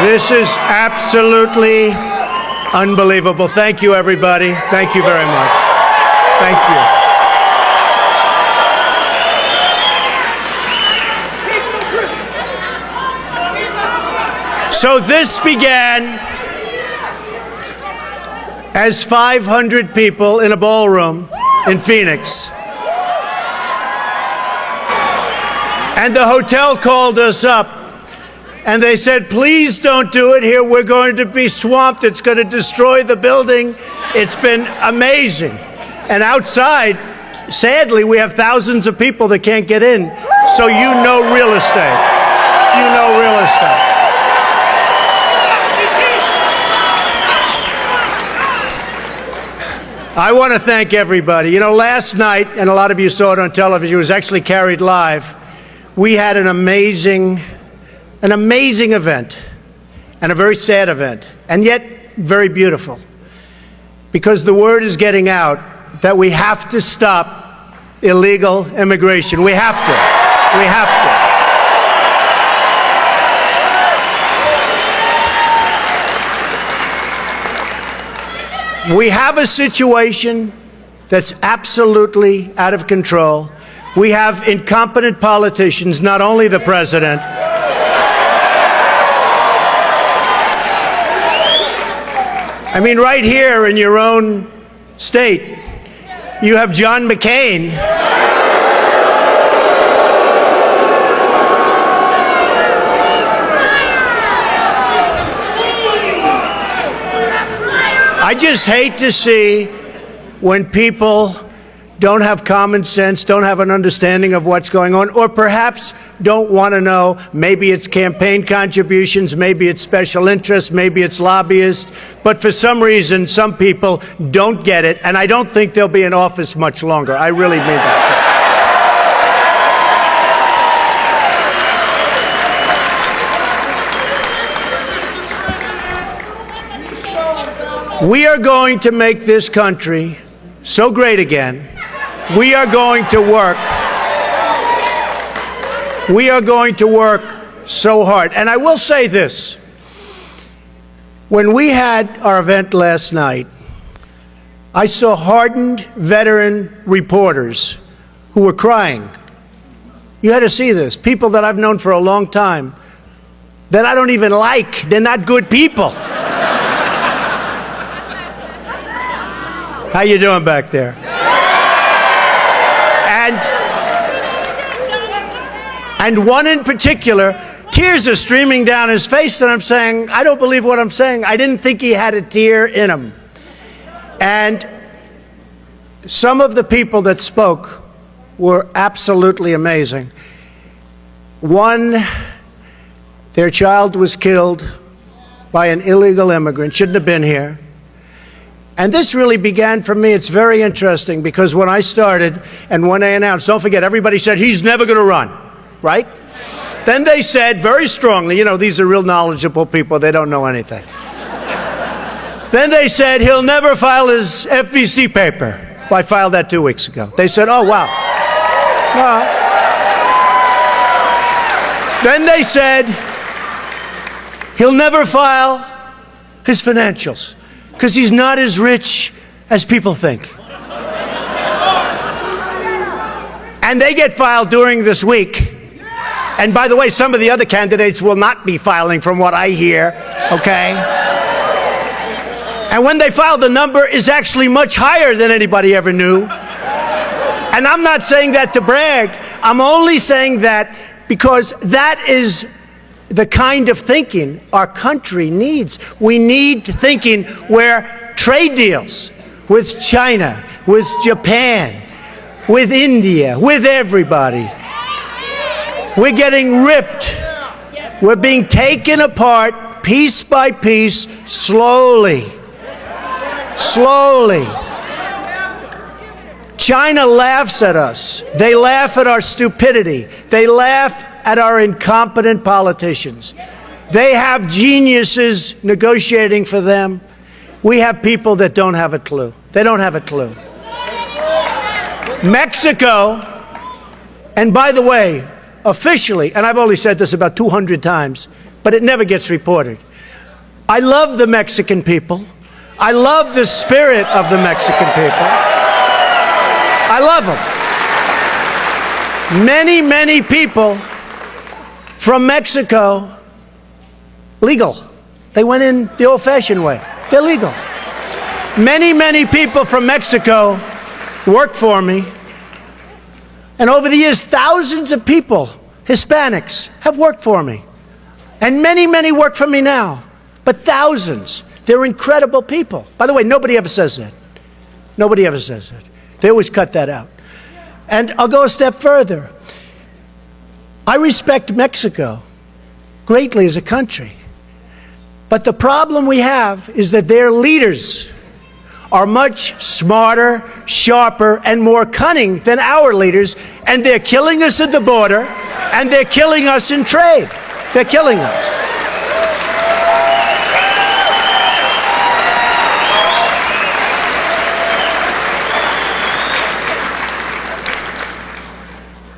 This is absolutely unbelievable. Thank you, everybody. Thank you very much. Thank you. So this began as 500 people in a ballroom in Phoenix. And the hotel called us up and they said, please don't do it here. We're going to be swamped. It's going to destroy the building. It's been amazing. And outside, sadly, we have thousands of people that can't get in. So you know real estate. You know real estate. I want to thank everybody. You know, last night, and a lot of you saw it on television, it was actually carried live, we had an amazing event, and a very sad event, and yet very beautiful. Because the word is getting out that we have to stop illegal immigration. We have to. We have to. We have a situation that's absolutely out of control. We have incompetent politicians, not only the president. I mean, right here in your own state, you have John McCain. I just hate to see when people don't have common sense, don't have an understanding of what's going on, or perhaps don't want to know. Maybe it's campaign contributions, maybe it's special interests, maybe it's lobbyists, but for some reason, some people don't get it, and I don't think they'll be in office much longer. I really mean that. We are going to make this country so great again. We are going to work. We are going to work so hard. And I will say this. When we had our event last night, I saw hardened veteran reporters who were crying. You had to see this. People that I've known for a long time that I don't even like. They're not good people. How you doing back there? And one in particular, tears are streaming down his face, and I'm saying, I don't believe what I'm saying. I didn't think he had a tear in him. And some of the people that spoke were absolutely amazing. One, their child was killed by an illegal immigrant, shouldn't have been here. And this really began for me. It's very interesting because when I started and when they announced, don't forget, everybody said, he's never going to run, right? Then they said very strongly, you know, these are real knowledgeable people. They don't know anything. Then they said, he'll never file his FVC paper. Well, I filed that 2 weeks ago. They said, oh, wow. Then they said, he'll never file his financials, because he's not as rich as people think. And they get filed during this week. And by the way, some of the other candidates will not be filing from what I hear, okay? And when they file, the number is actually much higher than anybody ever knew. And I'm not saying that to brag. I'm only saying that because that is the kind of thinking our country needs. We need thinking where trade deals with China, with Japan, with India, with everybody. We're getting ripped. We're being taken apart piece by piece, slowly. Slowly. China laughs at us. They laugh at our stupidity. They laugh at our incompetent politicians. They have geniuses negotiating for them. We have people that don't have a clue. They don't have a clue. Mexico, and by the way, officially, and I've only said this about 200 times, but it never gets reported. I love the Mexican people. I love the spirit of the Mexican people. I love them. Many, many people from Mexico, legal. They went in the old-fashioned way. They're legal. Many, many people from Mexico work for me. And over the years, thousands of people, Hispanics, have worked for me. And many, many work for me now. But thousands. They're incredible people. By the way, nobody ever says that. Nobody ever says that. They always cut that out. And I'll go a step further. I respect Mexico greatly as a country. But the problem we have is that their leaders are much smarter, sharper, and more cunning than our leaders, and they're killing us at the border, and they're killing us in trade. They're killing us.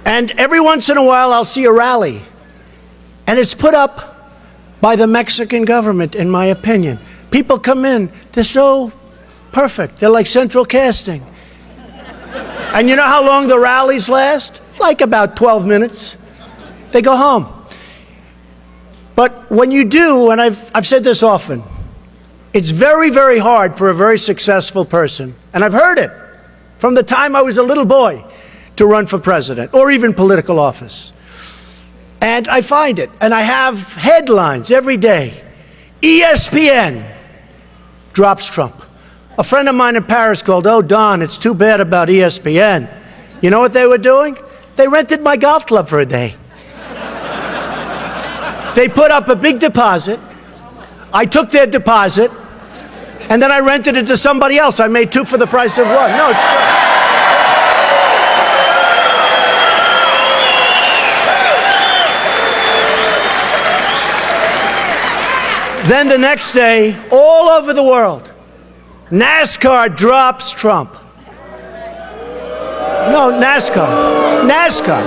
And every once in a while, I'll see a rally, and it's put up by the Mexican government, in my opinion. People come in, they're so perfect. They're like central casting. And you know how long the rallies last? Like about 12 minutes. They go home. But when you do, and I've said this often, it's very, very hard for a very successful person, and I've heard it from the time I was a little boy, to run for president or even political office. And I find it, and I have headlines every day. ESPN drops Trump. A friend of mine in Paris called, "Oh, Don, it's too bad about ESPN." You know what they were doing? They rented my golf club for a day. They put up a big deposit. I took their deposit, and then I rented it to somebody else. I made two for the price of one. No, it's true. Then the next day, all over the world, NASCAR drops Trump. No, NASCAR.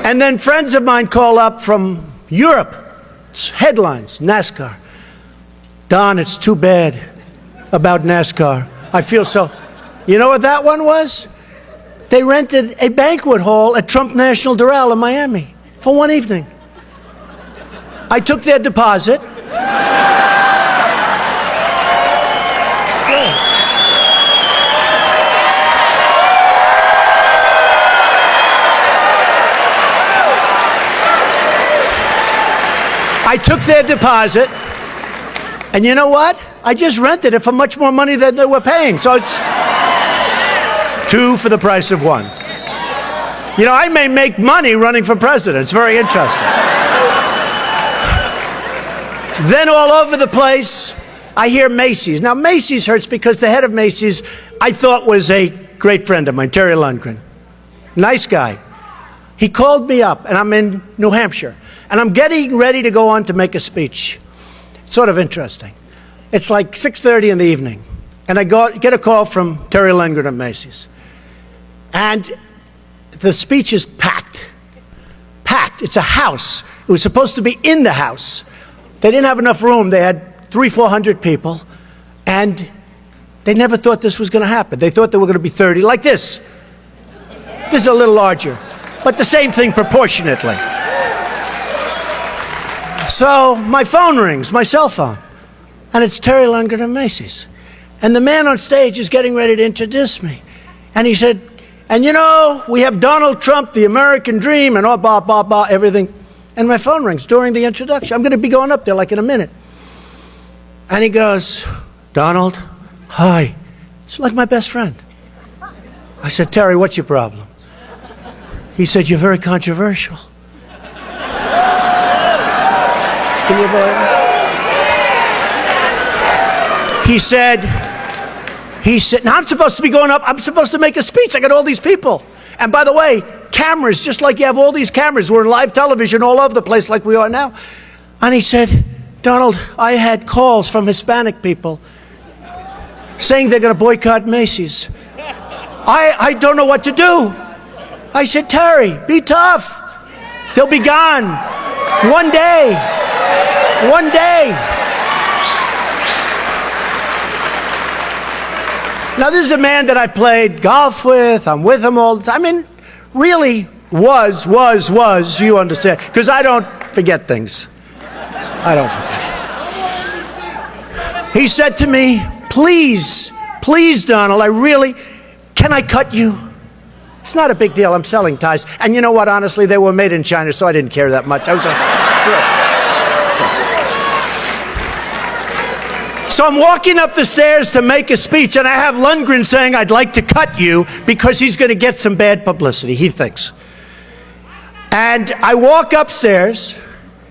And then friends of mine call up from Europe. It's headlines, NASCAR. Don, it's too bad about NASCAR. I feel so. You know what that one was? They rented a banquet hall at Trump National Doral in Miami for one evening. I took their deposit. I took their deposit, and you know what? I just rented it for much more money than they were paying. So it's two for the price of one. You know, I may make money running for president. It's very interesting. Then all over the place, I hear Macy's. Now, Macy's hurts because the head of Macy's, I thought was a great friend of mine, Terry Lundgren. Nice guy. He called me up, and I'm in New Hampshire. And I'm getting ready to go on to make a speech. It's sort of interesting. It's like 6:30 in the evening. And I get a call from Terry Lundgren of Macy's. And the speech is packed. Packed. It's a house. It was supposed to be in the house. They didn't have enough room. They had 300-400 people. And they never thought this was going to happen. They thought there were going to be 30, like this. This is a little larger. But the same thing proportionately. So my phone rings, my cell phone, and it's Terry Lundgren of Macy's. And the man on stage is getting ready to introduce me. And he said, and you know, we have Donald Trump, the American dream, and all blah, blah, blah, everything. And my phone rings during the introduction. I'm going to be going up there like in a minute. And he goes, Donald, hi. It's like my best friend. I said, Terry, what's your problem? He said, you're very controversial. Can you believe it? He said, now I'm supposed to be going up, I'm supposed to make a speech. I got all these people. And by the way, cameras, just like you have all these cameras. We're in live television all over the place like we are now. And he said, Donald, I had calls from Hispanic people saying they're going to boycott Macy's. I don't know what to do. I said, Terry, be tough. They'll be gone. One day. One day. Now, this is a man that I played golf with. I'm with him all the time. I mean, really was, you understand? Because I don't forget things. I don't forget. He said to me, please, Donald, can I cut you? It's not a big deal. I'm selling ties. And you know what? Honestly, they were made in China, so I didn't care that much. I was like, screw it. So I'm walking up the stairs to make a speech, and I have Lundgren saying, I'd like to cut you because he's going to get some bad publicity, he thinks. And I walk upstairs,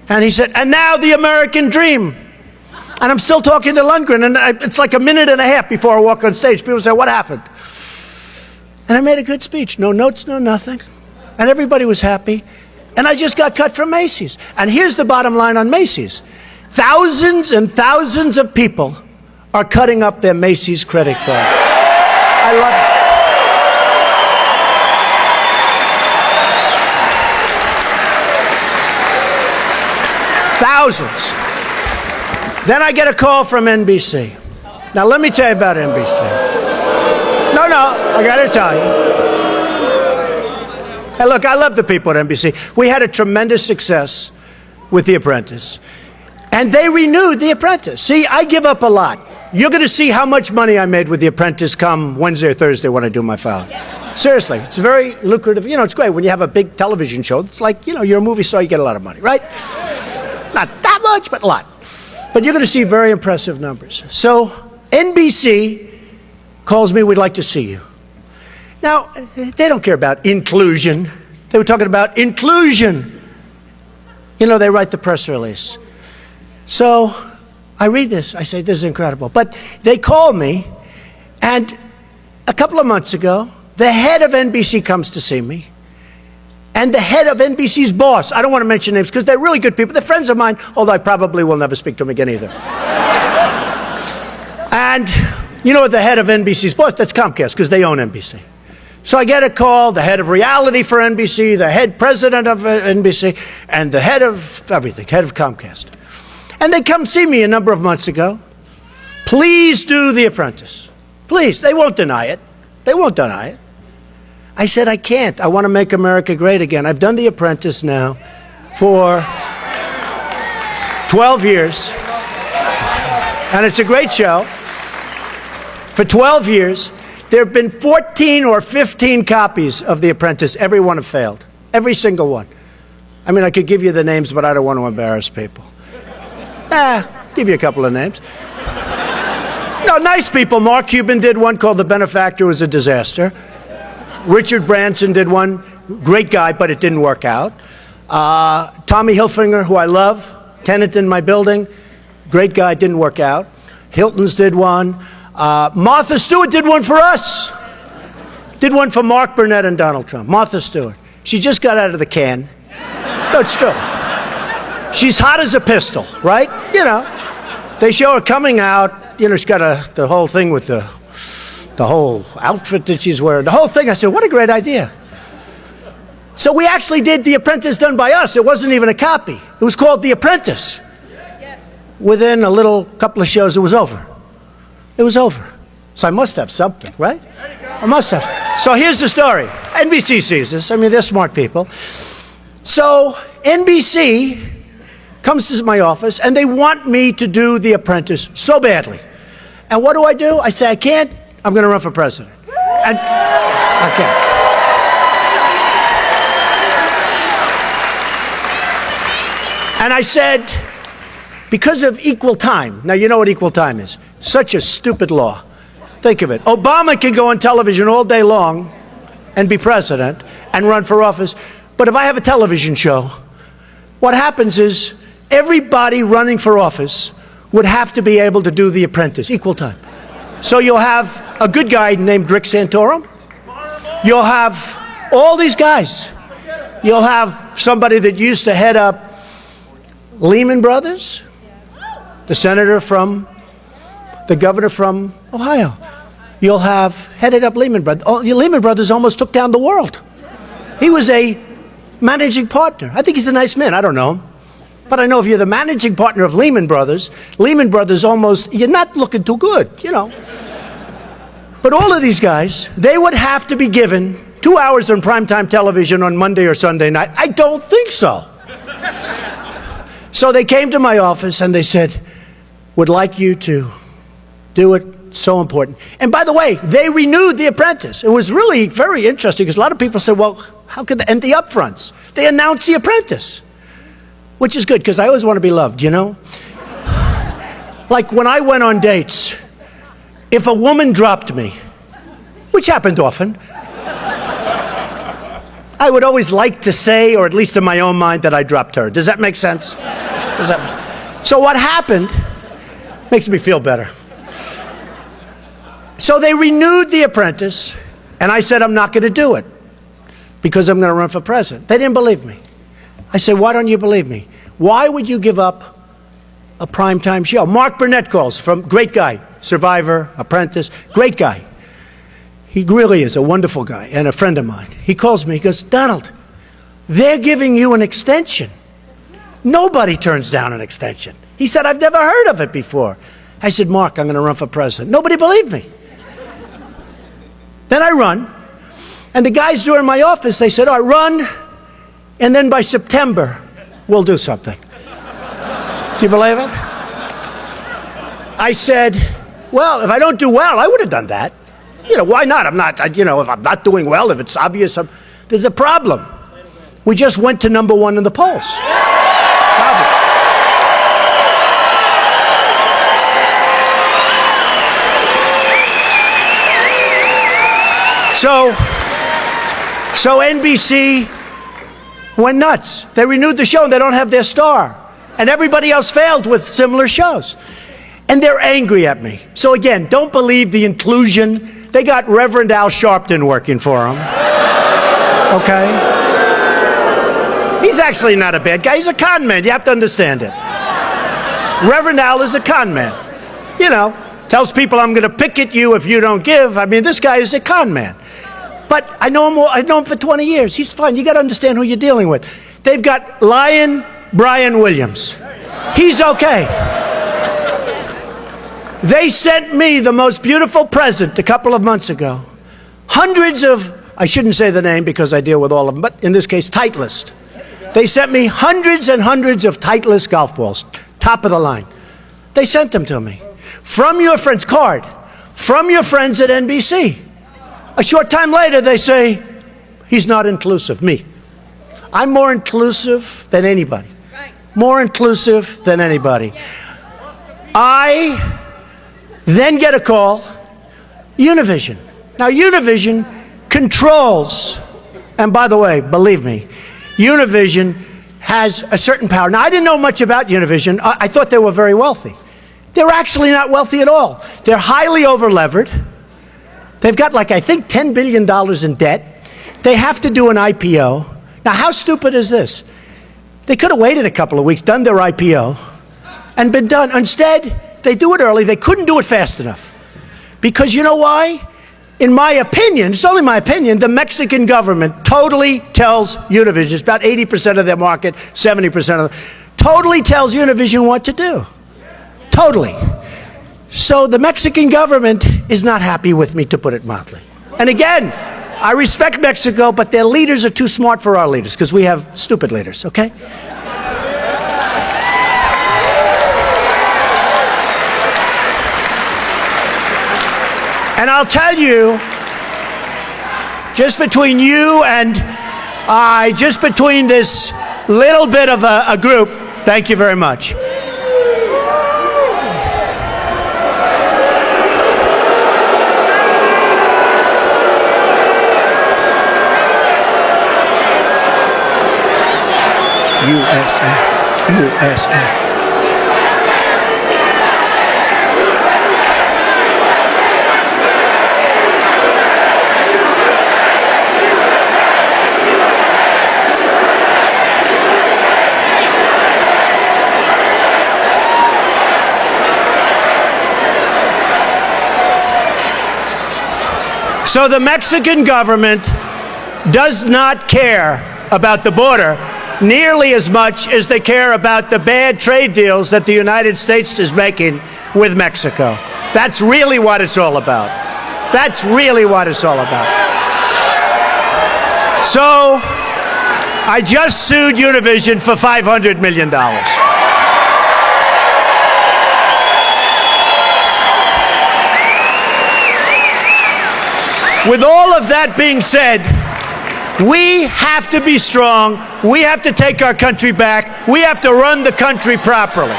and he said, and now the American dream. And I'm still talking to Lundgren, and it's like a minute and a half before I walk on stage. People say, what happened? And I made a good speech. No notes, no nothing. And everybody was happy. And I just got cut from Macy's. And here's the bottom line on Macy's. Thousands and thousands of people are cutting up their Macy's credit card. I love it. Thousands. Then I get a call from NBC. Now let me tell you about NBC. No, I got to tell you. Hey, look, I love the people at NBC. We had a tremendous success with The Apprentice. And they renewed The Apprentice. See, I give up a lot. You're going to see how much money I made with The Apprentice come Wednesday or Thursday when I do my file. Seriously, it's very lucrative. You know, it's great when you have a big television show. It's like, you know, you're a movie star, you get a lot of money, right? Not that much, but a lot. But you're going to see very impressive numbers. So NBC calls me, we'd like to see you. Now, they don't care about inclusion. They were talking about inclusion. You know, they write the press release. So I read this. I say, this is incredible. But they called me, and a couple of months ago, the head of NBC comes to see me, and the head of NBC's boss, I don't want to mention names because they're really good people. They're friends of mine, although I probably will never speak to them again either. And you know what the head of NBC's boss, that's Comcast, because they own NBC. So I get a call, the head of reality for NBC, the head president of NBC, and the head of everything, head of Comcast. And they come see me a number of months ago. Please do The Apprentice. Please, they won't deny it. They won't deny it. I said, I can't. I want to make America great again. I've done The Apprentice now for 12 years. And it's a great show. For 12 years, there have been 14 or 15 copies of The Apprentice. Every one have failed. Every single one. I mean, I could give you the names, but I don't want to embarrass people. Give you a couple of names. No, nice people. Mark Cuban did one called The Benefactor. It was a disaster. Richard Branson did one. Great guy, but it didn't work out. Tommy Hilfiger, who I love, tenant in my building. Great guy, didn't work out. Hilton's did one. Martha Stewart did one for us. Did one for Mark Burnett and Donald Trump. Martha Stewart. She just got out of the can. No, it's true. She's hot as a pistol, right? You know, they show her coming out. You know, she's got the whole thing with the whole outfit that she's wearing. The whole thing. I said, what a great idea. So we actually did The Apprentice done by us. It wasn't even a copy. It was called The Apprentice. Within a couple of shows, it was over. It was over. So I must have something, right? I must have. So here's the story. NBC sees this. I mean, they're smart people. So NBC comes to my office, and they want me to do The Apprentice so badly. And what do? I say, I can't. I'm going to run for president. And I can't. And I said, because of equal time. Now, you know what equal time is. Such a stupid law. Think of it. Obama can go on television all day long and be president and run for office. But if I have a television show, what happens is everybody running for office would have to be able to do The Apprentice, equal time. So you'll have a good guy named Rick Santorum. You'll have all these guys. You'll have somebody that used to head up Lehman Brothers, the senator from, the governor from Ohio. You'll have headed up Lehman Brothers. Oh, Lehman Brothers almost took down the world. He was a managing partner. I think he's a nice man. I don't know him. But I know if you're the managing partner of Lehman Brothers almost, you're not looking too good, you know. But all of these guys, they would have to be given 2 hours on primetime television on Monday or Sunday night. I don't think so. So they came to my office and they said, would like you to do it, so important. And by the way, they renewed The Apprentice. It was really very interesting because a lot of people said, well, how could they, and the upfronts. They announced The Apprentice, which is good because I always want to be loved, you know? Like when I went on dates, if a woman dropped me, which happened often, I would always like to say, or at least in my own mind, that I dropped her. Does that make sense? So what happened makes me feel better. So they renewed The Apprentice, and I said, I'm not going to do it because I'm going to run for president. They didn't believe me. I said, why don't you believe me? Why would you give up a primetime show? Mark Burnett calls, great guy, Survivor, Apprentice, great guy. He really is a wonderful guy and a friend of mine. He calls me, he goes, Donald, they're giving you an extension. Nobody turns down an extension. He said, I've never heard of it before. I said, Mark, I'm going to run for president. Nobody believed me. Then I run, and the guys who are in my office, they said, all right, run, and then by September, we'll do something. Do you believe it? I said, well, if I don't do well, I would have done that. You know, why not? I'm not, you know, if I'm not doing well, if it's obvious, there's a problem. We just went to #1 in the polls. Problem. So NBC went nuts. They renewed the show and they don't have their star. And everybody else failed with similar shows. And they're angry at me. So again, don't believe the inclusion. They got Reverend Al Sharpton working for them. Okay? He's actually not a bad guy. He's a con man. You have to understand it. Reverend Al is a con man. You know, tells people I'm going to picket you if you don't give. I mean, this guy is a con man. But I know him for 20 years. He's fine. You got to understand who you're dealing with. They've got Lion Brian Williams. He's okay. They sent me the most beautiful present a couple of months ago. Hundreds of, I shouldn't say the name because I deal with all of them, but in this case, Titleist. They sent me hundreds and hundreds of Titleist golf balls, top of the line. They sent them to me. From your friends, from your friends at NBC. A short time later, they say, he's not inclusive, me. I'm more inclusive than anybody. More inclusive than anybody. I then get a call, Univision. Now, Univision controls, and by the way, believe me, Univision has a certain power. Now, I didn't know much about Univision. I thought they were very wealthy. They're actually not wealthy at all. They're highly over-levered. They've got, like, I think $10 billion in debt. They have to do an IPO. Now, how stupid is this? They could have waited a couple of weeks, done their IPO, and been done. Instead, they do it early. They couldn't do it fast enough. Because you know why? In my opinion, it's only my opinion, the Mexican government totally tells Univision, it's about 80% of their market, 70% of them, totally tells Univision what to do. Totally. So the Mexican government is not happy with me, to put it mildly. And again, I respect Mexico, but their leaders are too smart for our leaders, because we have stupid leaders, okay? And I'll tell you, just between you and I, just between this little bit of a group, thank you very much. USA. So the Mexican government does not care about the border nearly as much as they care about the bad trade deals that the United States is making with Mexico. That's really what it's all about. That's really what it's all about. So I just sued Univision for $500 million. With all of that being said, we have to be strong. We have to take our country back. We have to run the country properly.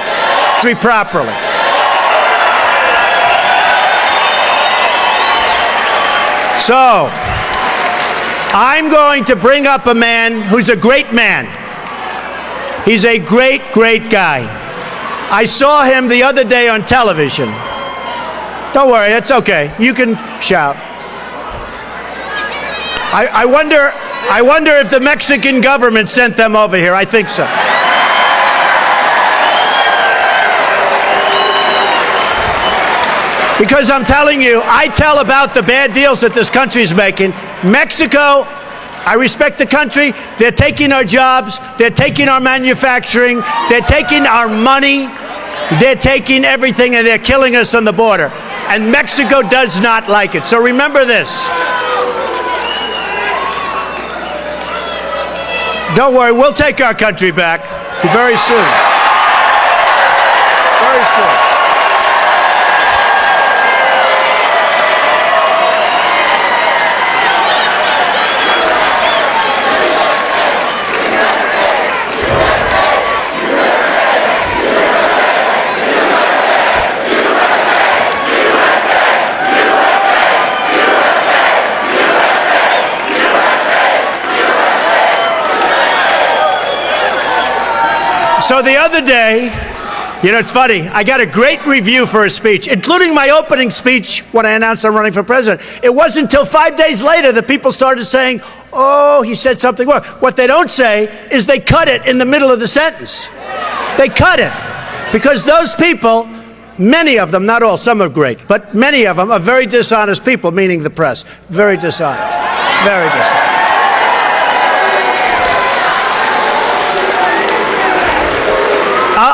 So, I'm going to bring up a man who's a great man. He's a great, great guy. I saw him the other day on television. Don't worry, it's okay. You can shout. I wonder if the Mexican government sent them over here. I think so. Because I'm telling you, I tell about the bad deals that this country's making. Mexico, I respect the country. They're taking our jobs. They're taking our manufacturing. They're taking our money. They're taking everything, and they're killing us on the border. And Mexico does not like it. So remember this. Don't worry, we'll take our country back very soon. Very soon. So the other day, you know, it's funny, I got a great review for a speech, including my opening speech when I announced I'm running for president. It wasn't until 5 days later that people started saying, oh, he said something wrong. What they don't say is they cut it in the middle of the sentence. They cut it. Because those people, many of them, not all, some are great, but many of them are very dishonest people, meaning the press. Very dishonest. Very dishonest.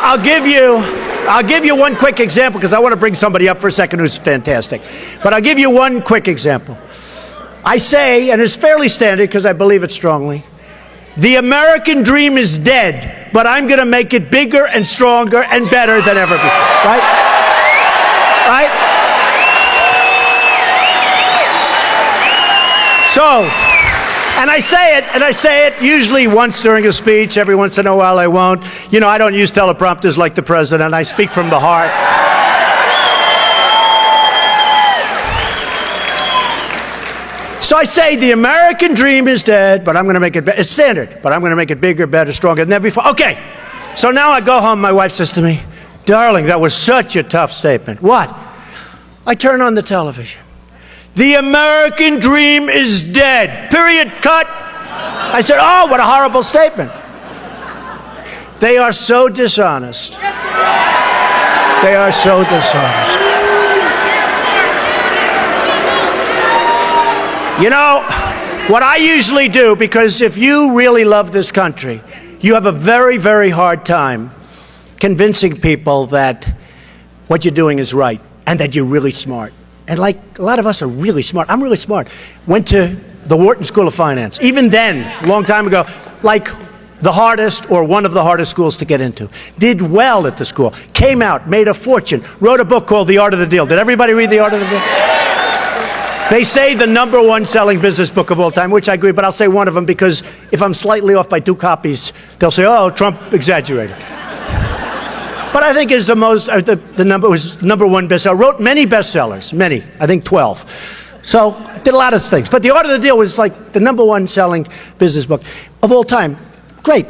I'll give you one quick example because I want to bring somebody up for a second who's fantastic. But I'll give you one quick example. I say, and it's fairly standard because I believe it strongly, the American dream is dead, but I'm going to make it bigger and stronger and better than ever before. Right? Right? So, and I say it usually once during a speech. Every once in a while I won't. You know, I don't use teleprompters like the president. I speak from the heart. So I say the American dream is dead, but I'm going to make it it's standard, but I'm going to make it bigger, better, stronger than ever before. Okay. So now I go home. My wife says to me, darling, that was such a tough statement. What? I turn on the television. The American dream is dead. Period. Cut. I said, oh, what a horrible statement. They are so dishonest. They are so dishonest. You know, what I usually do, because if you really love this country, you have a very, very hard time convincing people that what you're doing is right and that you're really smart. And like a lot of us are really smart. I'm really smart. Went to the Wharton School of Finance. Even then, a long time ago, like the hardest or one of the hardest schools to get into. Did well at the school. Came out, made a fortune, wrote a book called The Art of the Deal. Did everybody read The Art of the Deal? They say the #1 selling business book of all time, which I agree, but I'll say one of them because if I'm slightly off by 2 copies, they'll say, oh, Trump exaggerated. But I think is the most, the number was #1 bestseller. Wrote many bestsellers, many, I think 12. So did a lot of things. But The Art of the Deal was like the #1 selling business book of all time. Great.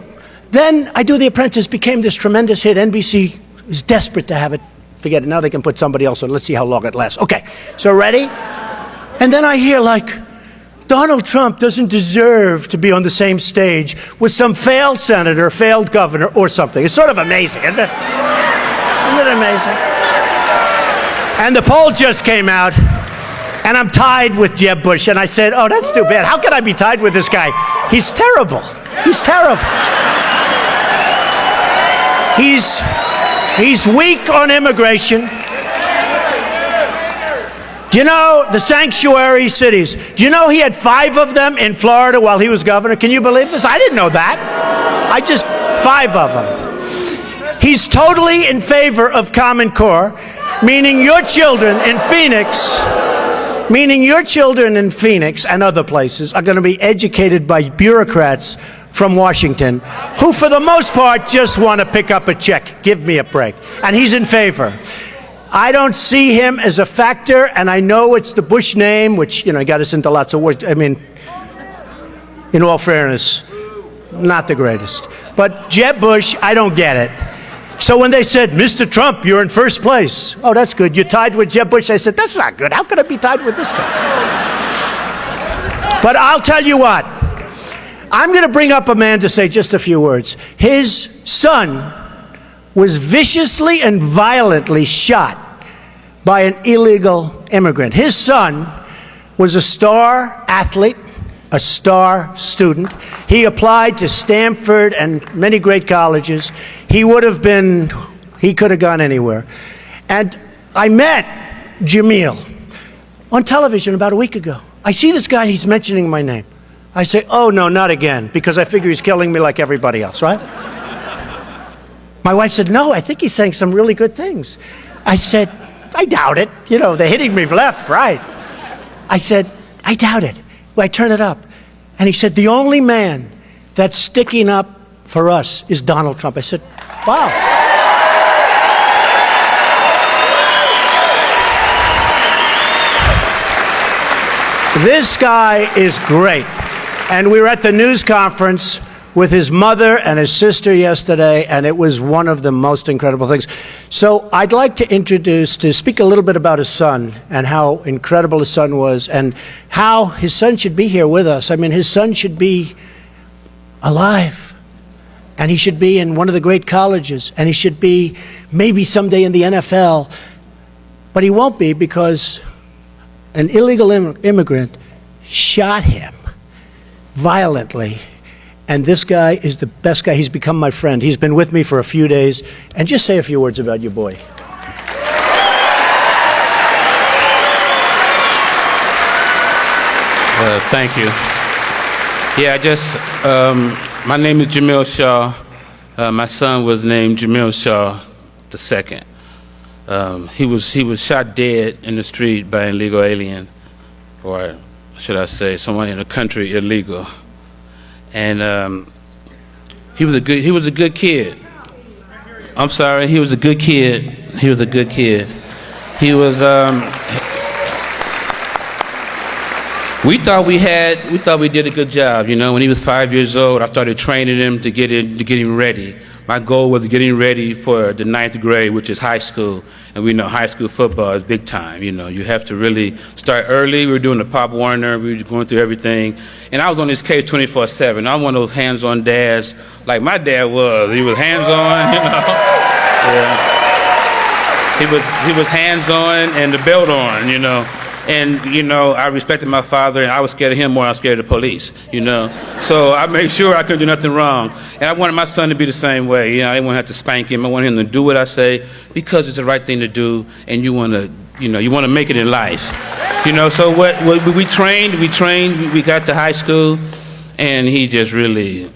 Then I do The Apprentice, became this tremendous hit. NBC is desperate to have it. Forget it, now they can put somebody else on. Let's see how long it lasts. Okay, so ready? And then I hear like, Donald Trump doesn't deserve to be on the same stage with some failed senator, failed governor, or something. It's sort of amazing, isn't it? Isn't it amazing? And the poll just came out, and I'm tied with Jeb Bush. And I said, oh, that's too bad. How can I be tied with this guy? He's terrible. He's terrible. He's weak on immigration. Do you know the sanctuary cities? Do you know he had 5 of them in Florida while he was governor? Can you believe this? I didn't know that. 5 of them. He's totally in favor of Common Core, meaning your children in Phoenix and other places are going to be educated by bureaucrats from Washington who, for the most part, just want to pick up a check. Give me a break. And he's in favor. I don't see him as a factor, and I know it's the Bush name, which, you know, got us into lots of words. I mean, in all fairness, not the greatest. But Jeb Bush, I don't get it. So when they said, Mr. Trump, you're in first place. Oh, that's good. You're tied with Jeb Bush. I said, that's not good. How could I be tied with this guy? But I'll tell you what. I'm going to bring up a man to say just a few words. His son was viciously and violently shot by an illegal immigrant. His son was a star athlete, a star student. He applied to Stanford and many great colleges. He could have gone anywhere. And I met Jamil on television about a week ago. I see this guy, he's mentioning my name. I say, oh no, not again, because I figure he's killing me like everybody else, right? My wife said, no, I think he's saying some really good things. I said, I doubt it. You know, they're hitting me left, right. I said, I doubt it. Well, I turn it up. And he said, the only man that's sticking up for us is Donald Trump. I said, wow. This guy is great. And we were at the news conference with his mother and his sister yesterday, and it was one of the most incredible things. So I'd like to speak a little bit about his son and how incredible his son was and how his son should be here with us. I mean, his son should be alive, and he should be in one of the great colleges, and he should be maybe someday in the NFL, but he won't be because an illegal immigrant shot him violently. And this guy is the best guy. He's become my friend. He's been with me for a few days. And just say a few words about your boy. Thank you. Yeah, my name is Jamil Shaw. My son was named Jamil Shaw II. He was shot dead in the street by an illegal alien, or should I say, someone in the country illegal. And he was a good kid. I'm sorry, he was a good kid. He was a good kid. He was. We thought we did a good job. You know, when he was 5 years old, I started training him to get him ready. My goal was to get him ready for the 9th grade, which is high school. And we know high school football is big time. You know, you have to really start early. We were doing the Pop Warner. We were going through everything. And I was on this case 24/7. I'm one of those hands-on dads, like my dad was. He was hands-on, you know. Yeah. He was hands-on and the belt on, you know. And, you know, I respected my father, and I was scared of him more than I was scared of the police, you know. So I made sure I couldn't do nothing wrong. And I wanted my son to be the same way. You know, I didn't want to have to spank him. I wanted him to do what I say because it's the right thing to do, and you want to make it in life. You know, so we trained, we got to high school, and he just really,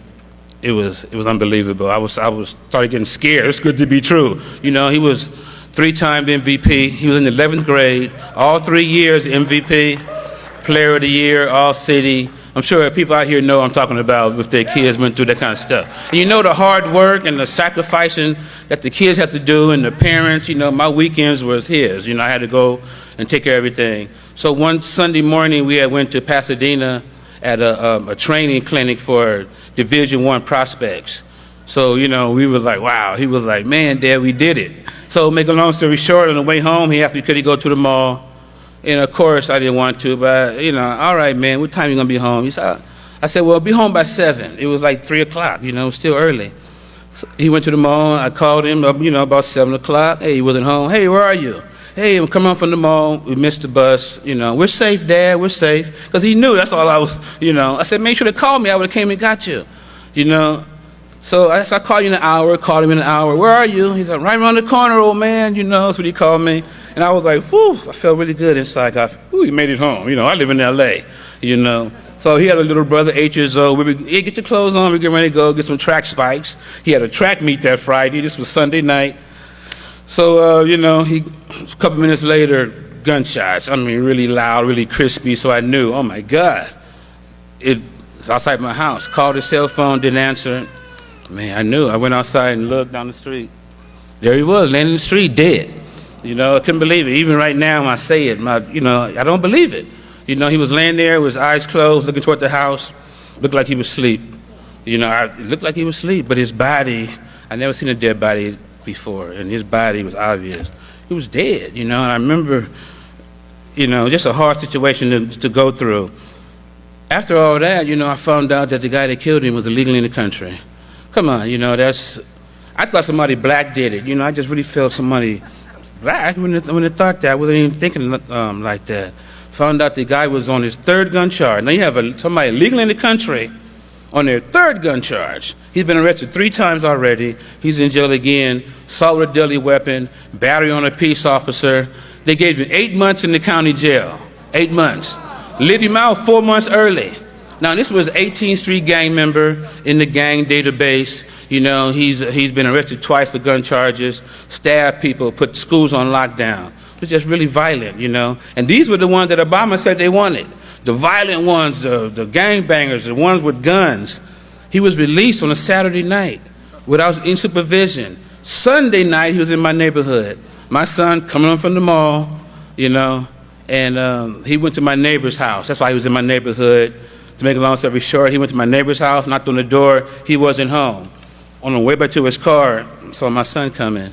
it was unbelievable. I started getting scared. It's good to be true. You know, he was 3-time MVP. He was in the 11th grade, all 3 years MVP, Player of the Year, All City. I'm sure people out here know what I'm talking about if their kids went through that kind of stuff. And you know the hard work and the sacrificing that the kids have to do and the parents, you know, my weekends was his. You know, I had to go and take care of everything. So one Sunday morning we went to Pasadena at a training clinic for Division I prospects. So, you know, we was like, wow. He was like, man, Dad, we did it. So make a long story short, on the way home, he asked me, could he go to the mall? And of course, I didn't want to, but, you know, all right, man, what time are you going to be home? I said, well, be home by 7. It was like 3 o'clock, you know, it was still early. So he went to the mall. I called him, you know, about 7 o'clock. Hey, he wasn't home. Hey, where are you? Hey, I'm coming home from the mall. We missed the bus. You know, we're safe, Dad, we're safe. Because he knew that's all I was, you know. I said, make sure to call me. I would have came and got you, you know. So I called you in an hour, called him in an hour. Where are you? He's like, right around the corner, old man, you know, that's what he called me. And I was like, whew, I felt really good inside. Whew, he made it home. I live in L.A., So he had a little brother, 8 years old. Hey, get your clothes on. We get ready to go get some track spikes. He had a track meet that Friday. This was Sunday night. So, a couple minutes later, gunshots. Really loud, really crispy. So I knew, oh, my God. It was outside my house. Called his cell phone, didn't answer it. Man, I knew. I went outside and looked down the street. There he was, laying in the street, dead. I couldn't believe it. Even right now, when I say it, I don't believe it. He was laying there with his eyes closed, looking toward the house. Looked like he was asleep. It looked like he was asleep, but his body, I never seen a dead body before, and his body was obvious. He was dead, and I remember, just a hard situation to go through. After all that, I found out that the guy that killed him was illegally in the country. Come on, I thought somebody black did it. I just really felt somebody black when I thought that. I wasn't even thinking like that. Found out the guy was on his third gun charge. Now you have somebody illegally in the country on their third gun charge. He's been arrested 3 times already. He's in jail again. Assault with a deadly weapon, battery on a peace officer. They gave him 8 months in the county jail. 8 months. Lit him out 4 months early. Now this was an 18th Street gang member in the gang database. He's been arrested twice for gun charges, stabbed people, put schools on lockdown. It was just really violent, And these were the ones that Obama said they wanted. The violent ones, the gangbangers, the ones with guns. He was released on a Saturday night without any supervision. Sunday night, he was in my neighborhood. My son coming home from the mall, and he went to my neighbor's house. That's why he was in my neighborhood. To make a long story short, he went to my neighbor's house, knocked on the door. He wasn't home. On the way back to his car, saw my son coming.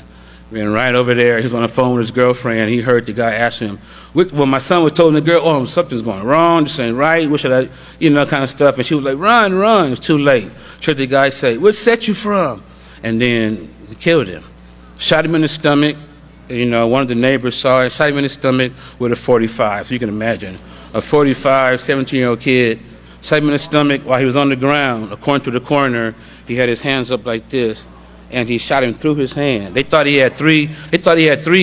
Ran right over there. He was on the phone with his girlfriend. He heard the guy ask him, well, my son was telling the girl, oh, something's going wrong. This ain't right. What should I, kind of stuff. And she was like, run, run. It was too late. Heard the guy say, what set you from? And then he killed him. Shot him in the stomach. One of the neighbors saw it. Shot him in the stomach with a .45. So you can imagine. A 45, 17-year-old kid. Shot him in the stomach while he was on the ground. According to the coroner, he had his hands up like this, and he shot him through his hand. They thought he had three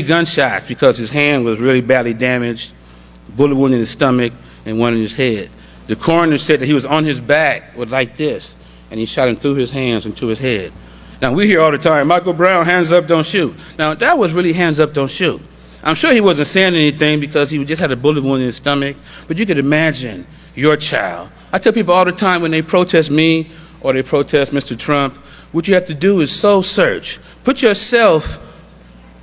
gunshots because his hand was really badly damaged, bullet wound in his stomach and one in his head. The coroner said that he was on his back with like this, and he shot him through his hands and to his head. Now we hear all the time, Michael Brown, hands up, don't shoot. Now that was really hands up, don't shoot. I'm sure he wasn't saying anything because he just had a bullet wound in his stomach, but you could imagine your child. I tell people all the time when they protest me or they protest Mr. Trump, what you have to do is soul search. Put yourself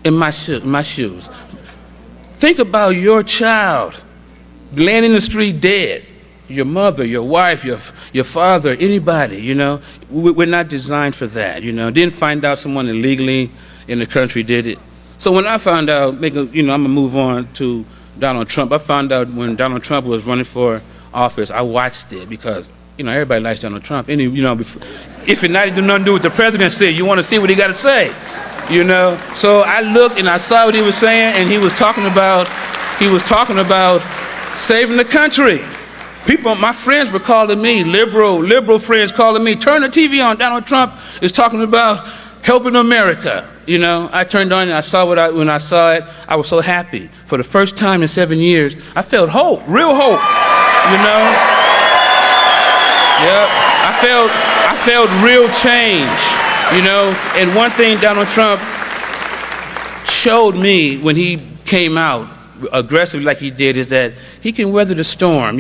in my shoes. Think about your child laying in the street dead. Your mother, your wife, your father, anybody, We're not designed for that, Didn't find out someone illegally in the country did it. So when I found out, I'm going to move on to Donald Trump. I found out when Donald Trump was running for office, I watched it because, everybody likes Donald Trump. And, if it not nothing to do with the president said, you want to see what he got to say, So I looked and I saw what he was saying, and he was talking about saving the country. People, my friends were calling me, liberal friends calling me, turn the TV on, Donald Trump is talking about helping America. I turned on and I saw when I saw it, I was so happy. For the first time in 7 years, I felt hope, real hope, Yeah, I felt real change, And one thing Donald Trump showed me when he came out aggressively like he did is that he can weather the storm,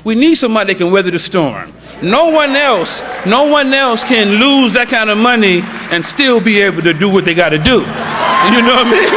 We need somebody that can weather the storm. No one else can lose that kind of money and still be able to do what they got to do. You know what I mean?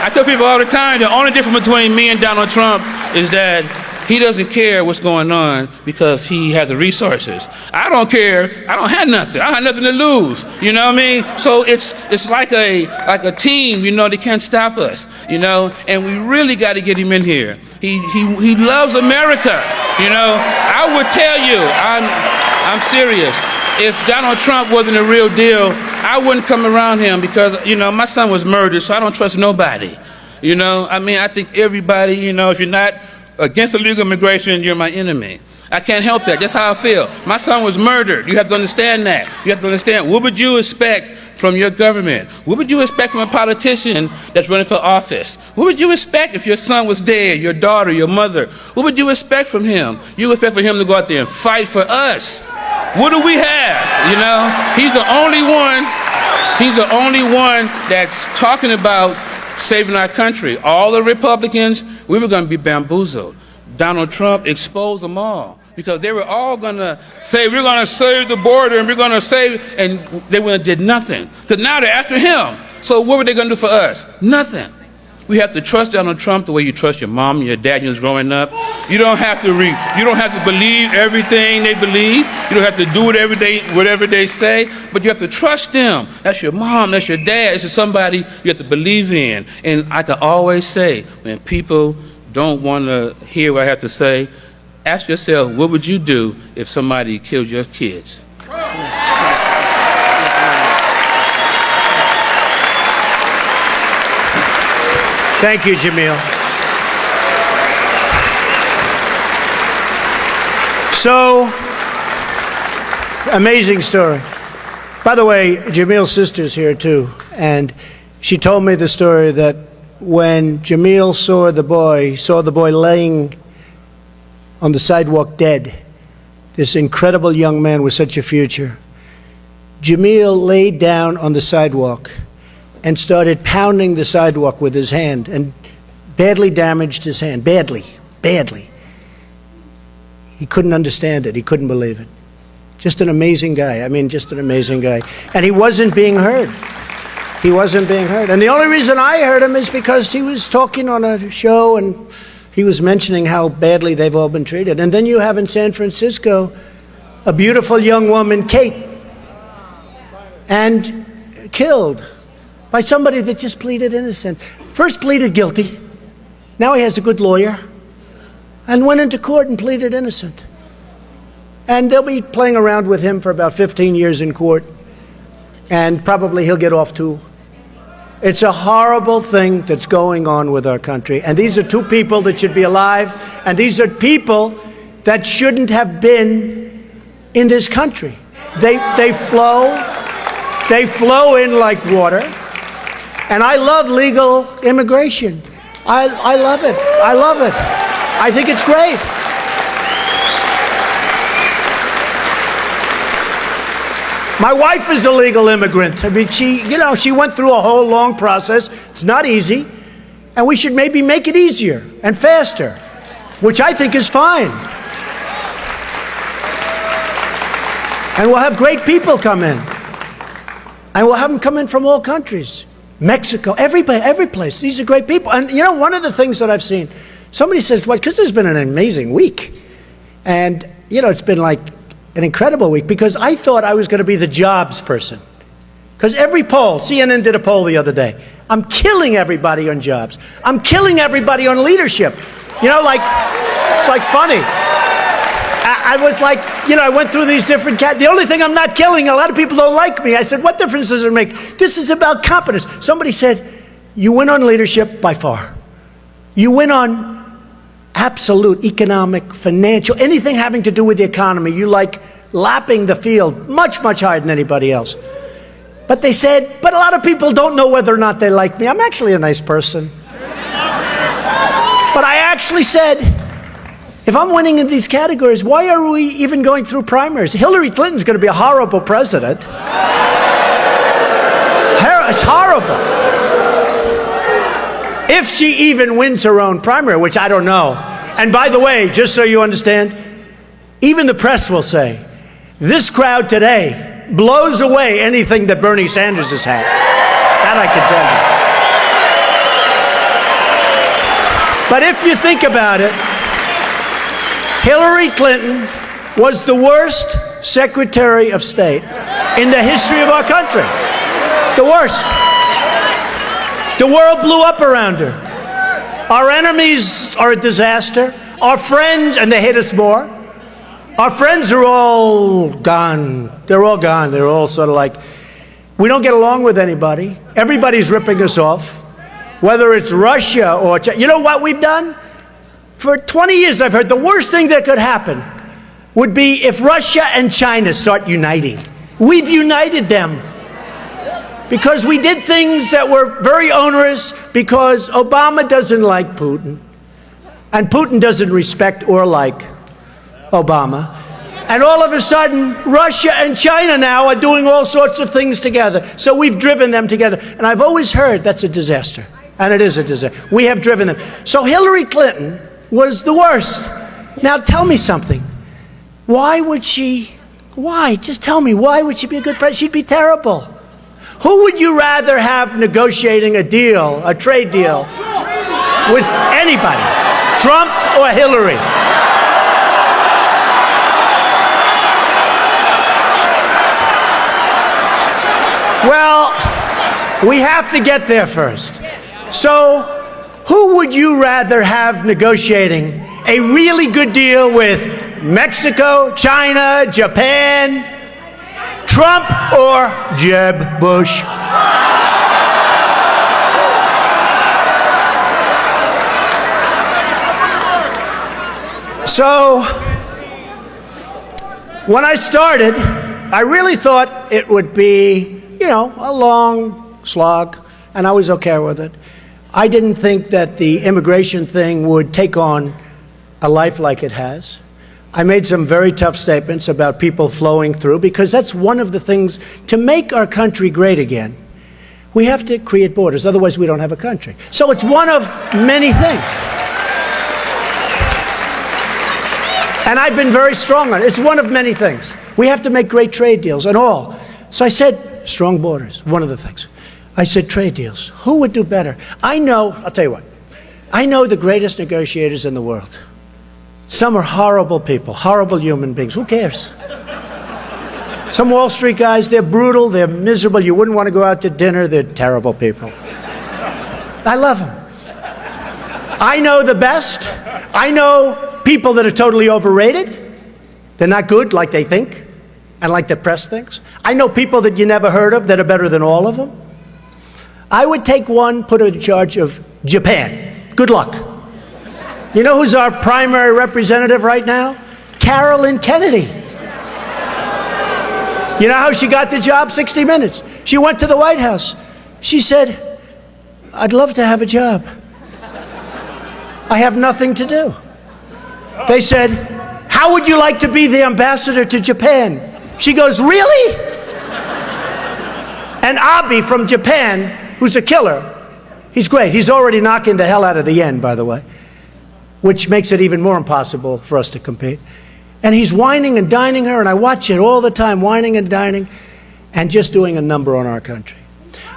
I tell people all the time, the only difference between me and Donald Trump is that he doesn't care what's going on because he has the resources. I don't care. I don't have nothing. I have nothing to lose. You know what I mean? So it's like a team. They can't stop us. And we really got to get him in here. He loves America. I would tell you, I'm serious. If Donald Trump wasn't a real deal, I wouldn't come around him because my son was murdered, so I don't trust nobody. I think everybody. If you're not against illegal immigration, you're my enemy. I can't help that. That's how I feel. My son was murdered. You have to understand that. You have to understand, what would you expect from your government? What would you expect from a politician that's running for office? What would you expect if your son was dead, your daughter, your mother? What would you expect from him? You would expect for him to go out there and fight for us. What do we have? You know, he's the only one that's talking about saving our country. All the Republicans, we were going to be bamboozled. Donald Trump exposed them all, because they were all going to say, we're going to save the border, and we're going to save, and they wouldn't have did nothing. Because now they're after him. So what were they going to do for us? Nothing. We have to trust Donald Trump the way you trust your mom and your dad when you was growing up. You don't have to believe everything they believe. You don't have to do whatever they say, but you have to trust them. That's your mom, that's your dad, it's somebody you have to believe in. And I can always say, when people don't want to hear what I have to say, ask yourself, what would you do if somebody killed your kids? Thank you, Jamil. So, amazing story. By the way, Jamil's sister's here too, and she told me the story that when Jamil saw the boy laying on the sidewalk dead, this incredible young man with such a future, Jamil laid down on the sidewalk and started pounding the sidewalk with his hand and badly damaged his hand, badly. He couldn't understand it. He couldn't believe it. Just an amazing guy. I mean, just an amazing guy. And he wasn't being heard. He wasn't being heard. And the only reason I heard him is because he was talking on a show and he was mentioning how badly they've all been treated. And then you have in San Francisco a beautiful young woman, Kate, and killed by somebody that just pleaded innocent. First pleaded guilty, now he has a good lawyer, and went into court and pleaded innocent. And they'll be playing around with him for about 15 years in court, and probably he'll get off too. It's a horrible thing that's going on with our country, and these are two people that should be alive, and these are people that shouldn't have been in this country. They flow in like water. And I love legal immigration. I love it. I love it. I think it's great. My wife is a legal immigrant. I mean, she went through a whole long process. It's not easy. And we should maybe make it easier and faster, which I think is fine. And we'll have great people come in. And we'll have them come in from all countries. Mexico, every place. These are great people. And you know, one of the things that I've seen, somebody says, well, because it's been an amazing week. And, you know, it's been like an incredible week because I thought I was going to be the jobs person. Because every poll, CNN did a poll the other day, I'm killing everybody on jobs. I'm killing everybody on leadership. You know, like, it's like funny. I was like, you know, I went through these different the only thing I'm not killing, a lot of people don't like me. I said, what difference does it make? This is about competence. Somebody said, you win on leadership by far. You win on absolute economic, financial, anything having to do with the economy. You like lapping the field much, much higher than anybody else. But they said, but a lot of people don't know whether or not they like me. I'm actually a nice person. But I actually said, if I'm winning in these categories, why are we even going through primaries? Hillary Clinton's going to be a horrible president. It's horrible. If she even wins her own primary, which I don't know. And by the way, just so you understand, even the press will say, this crowd today blows away anything that Bernie Sanders has had. That I can tell you. But if you think about it, Hillary Clinton was the worst Secretary of State in the history of our country. The worst. The world blew up around her. Our enemies are a disaster. Our friends, and they hate us more. Our friends are all gone. They're all gone. They're all sort of like, we don't get along with anybody. Everybody's ripping us off. Whether it's Russia or China. You know what we've done? For 20 years, I've heard the worst thing that could happen would be if Russia and China start uniting. We've united them because we did things that were very onerous, because Obama doesn't like Putin, and Putin doesn't respect or like Obama. And all of a sudden, Russia and China now are doing all sorts of things together. So we've driven them together. And I've always heard that's a disaster. And it is a disaster. We have driven them. So Hillary Clinton was the worst. Now tell me something. Why would she, why? Just tell me, why would she be a good president? She'd be terrible. Who would you rather have negotiating a deal, a trade deal, with anybody? Trump or Hillary? Well, we have to get there first. So, who would you rather have negotiating a really good deal with? Mexico, China, Japan, Trump, or Jeb Bush? So, when I started, I really thought it would be, you know, a long slog, and I was okay with it. I didn't think that the immigration thing would take on a life like it has. I made some very tough statements about people flowing through, because that's one of the things, to make our country great again, we have to create borders, otherwise we don't have a country. So it's one of many things. And I've been very strong on it. It's one of many things. We have to make great trade deals and all. So I said, strong borders, one of the things. I said trade deals. Who would do better? I know, I'll tell you what, I know the greatest negotiators in the world. Some are horrible people, horrible human beings. Who cares? Some Wall Street guys, they're brutal, they're miserable. You wouldn't want to go out to dinner. They're terrible people. I love them. I know the best. I know people that are totally overrated. They're not good like they think and like the press thinks. I know people that you never heard of that are better than all of them. I would take one, put her in charge of Japan. Good luck. You know who's our primary representative right now? Carolyn Kennedy. You know how she got the job? 60 Minutes. She went to the White House. She said, I'd love to have a job. I have nothing to do. They said, how would you like to be the ambassador to Japan? She goes, really? And Abe from Japan, who's a killer, he's great. He's already knocking the hell out of the yen, by the way, which makes it even more impossible for us to compete. And he's whining and dining her, and I watch it all the time, whining and dining, and just doing a number on our country.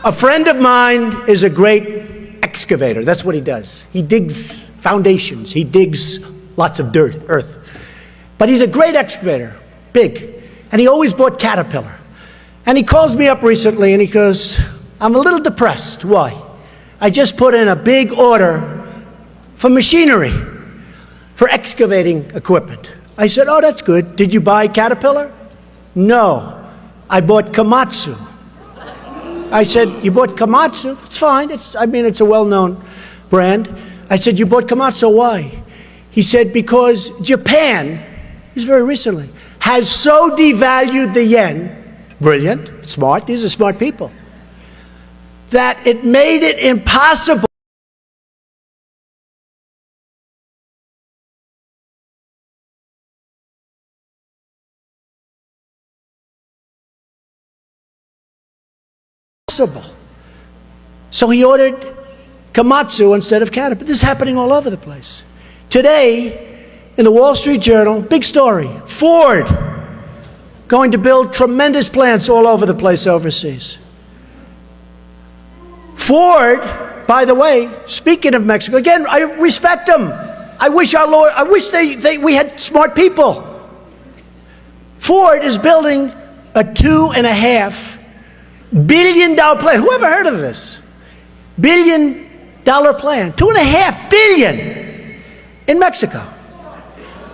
A friend of mine is a great excavator. That's what he does. He digs foundations. He digs lots of dirt, earth. But he's a great excavator, big. And he always bought Caterpillar. And he calls me up recently and he goes, I'm a little depressed. Why? I just put in a big order for machinery, for excavating equipment. I said, oh, that's good. Did you buy Caterpillar? No, I bought Komatsu. I said, you bought Komatsu? It's fine. It's a well-known brand. I said, you bought Komatsu, why? He said, because Japan, this is very recently, has so devalued the yen, brilliant, smart, these are smart people, that it made it impossible So he ordered Komatsu instead of Caterpillar. This is happening all over the place. Today, in the Wall Street Journal, big story, Ford going to build tremendous plants all over the place overseas. Ford, by the way, speaking of Mexico, again, I respect them. I wish we had smart people. Ford is building a $2.5 billion plant. Who ever heard of this? $1 billion plant. $2.5 billion in Mexico.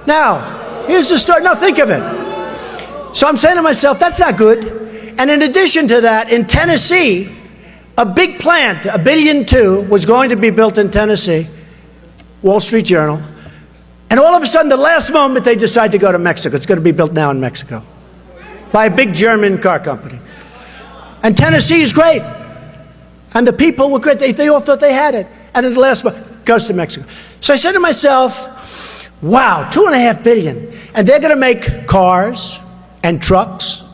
Now, here's the story. Now think of it. So I'm saying to myself, that's not good. And in addition to that, in Tennessee, a big plant, $1.2 billion, was going to be built in Tennessee. Wall Street Journal. And all of a sudden, the last moment, they decide to go to Mexico. It's going to be built now in Mexico by a big German car company. And Tennessee is great. And the people were great. They all thought they had it. And at the last moment, it goes to Mexico. So I said to myself, wow, $2.5 billion. And they're going to make cars and trucks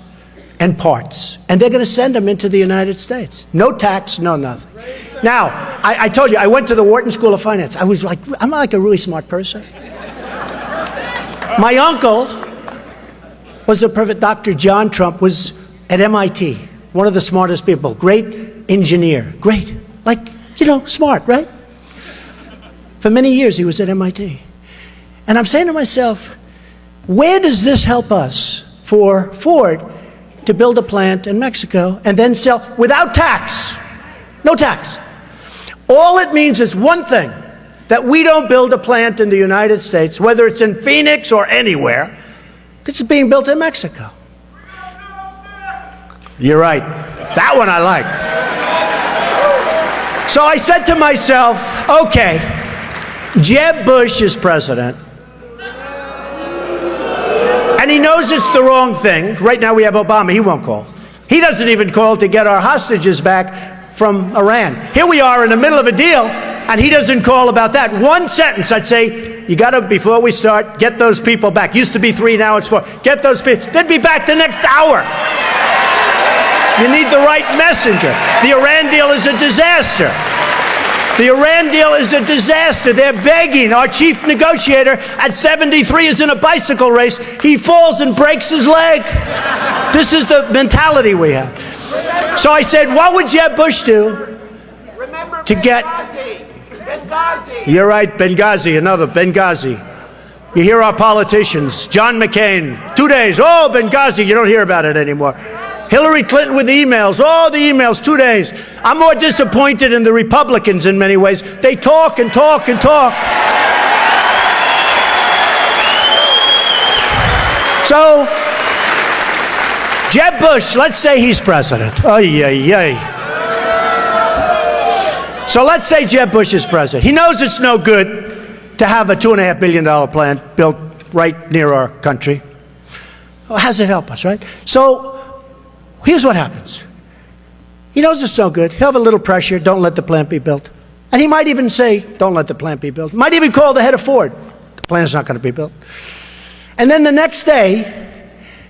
and parts. And they're going to send them into the United States. No tax, no nothing. Now, I told you, I went to the Wharton School of Finance. I'm like a really smart person. My uncle was a private Dr. John Trump, was at MIT, one of the smartest people, great engineer, great, like, smart, right? For many years he was at MIT. And I'm saying to myself, where does this help us for Ford to build a plant in Mexico and then sell without tax? No tax. All it means is one thing, that we don't build a plant in the United States, whether it's in Phoenix or anywhere, because it's being built in Mexico. You're right. That one I like. So I said to myself, okay, Jeb Bush is president, and he knows it's the wrong thing. Right now we have Obama. He won't call. He doesn't even call to get our hostages back from Iran. Here we are in the middle of a deal, and he doesn't call about that. One sentence, I'd say, you got to, before we start, get those people back. Used to be 3, now it's 4. Get those people. They'd be back the next hour. You need the right messenger. The Iran deal is a disaster. The Iran deal is a disaster. They're begging. Our chief negotiator at 73 is in a bicycle race. He falls and breaks his leg. This is the mentality we have. So I said, what would Jeb Bush do to get... Benghazi. You're right, Benghazi, another Benghazi. You hear our politicians, John McCain, 2 days, oh, Benghazi, you don't hear about it anymore. Hillary Clinton with the emails, oh, the emails, 2 days. I'm more disappointed in the Republicans in many ways. They talk and talk and talk. So, Jeb Bush, let's say he's president. Ay, ay, ay. So let's say Jeb Bush is president. He knows it's no good to have a $2.5 billion plant built right near our country. Well, how does it help us, right? So here's what happens. He knows it's no good. He'll have a little pressure. Don't let the plant be built. And he might even say, don't let the plant be built. Might even call the head of Ford. The plant's not going to be built. And then the next day,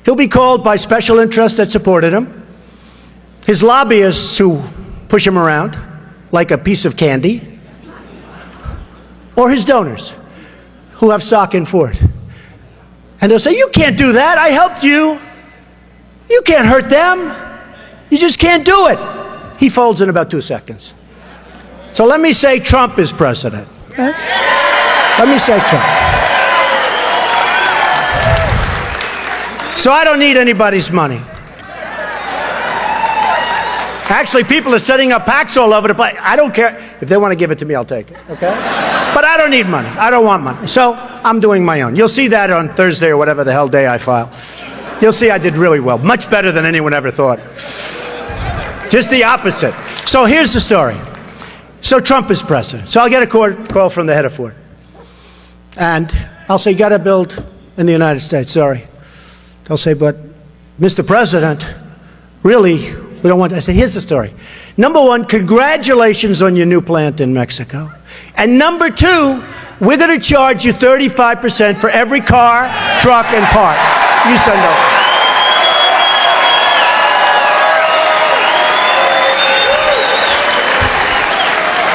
he'll be called by special interests that supported him, his lobbyists who push him around like a piece of candy, or his donors who have stock in Ford. And they'll say, you can't do that. I helped you. You can't hurt them. You just can't do it. He folds in about 2 seconds. So let me say Trump is president. Okay? Let me say Trump. So I don't need anybody's money. Actually, people are setting up PACs all over the place. I don't care. If they want to give it to me, I'll take it, okay? But I don't need money. I don't want money. So I'm doing my own. You'll see that on Thursday or whatever the hell day I file. You'll see I did really well. Much better than anyone ever thought. Just the opposite. So here's the story. So Trump is president. So I'll get a call from the head of Ford. And I'll say, you got to build in the United States. Sorry. They'll say, but Mr. President, really, we don't want to. I say, here's the story. Number one, congratulations on your new plant in Mexico. And number two, we're going to charge you 35% for every car, truck, and part you send over.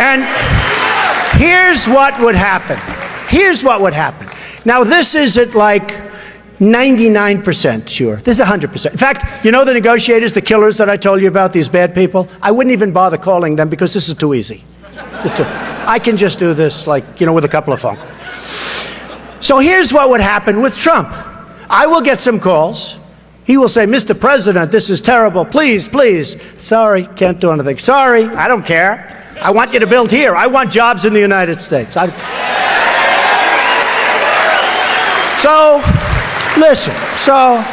And here's what would happen. Here's what would happen. Now, this isn't like 99% sure. This is 100%. In fact, you know the negotiators, the killers that I told you about, these bad people? I wouldn't even bother calling them because this is too easy. I can just do this, like, with a couple of phone calls. So here's what would happen with Trump. I will get some calls. He will say, Mr. President, this is terrible. Please, please. Sorry, can't do anything. Sorry, I don't care. I want you to build here. I want jobs in the United States. So, listen. So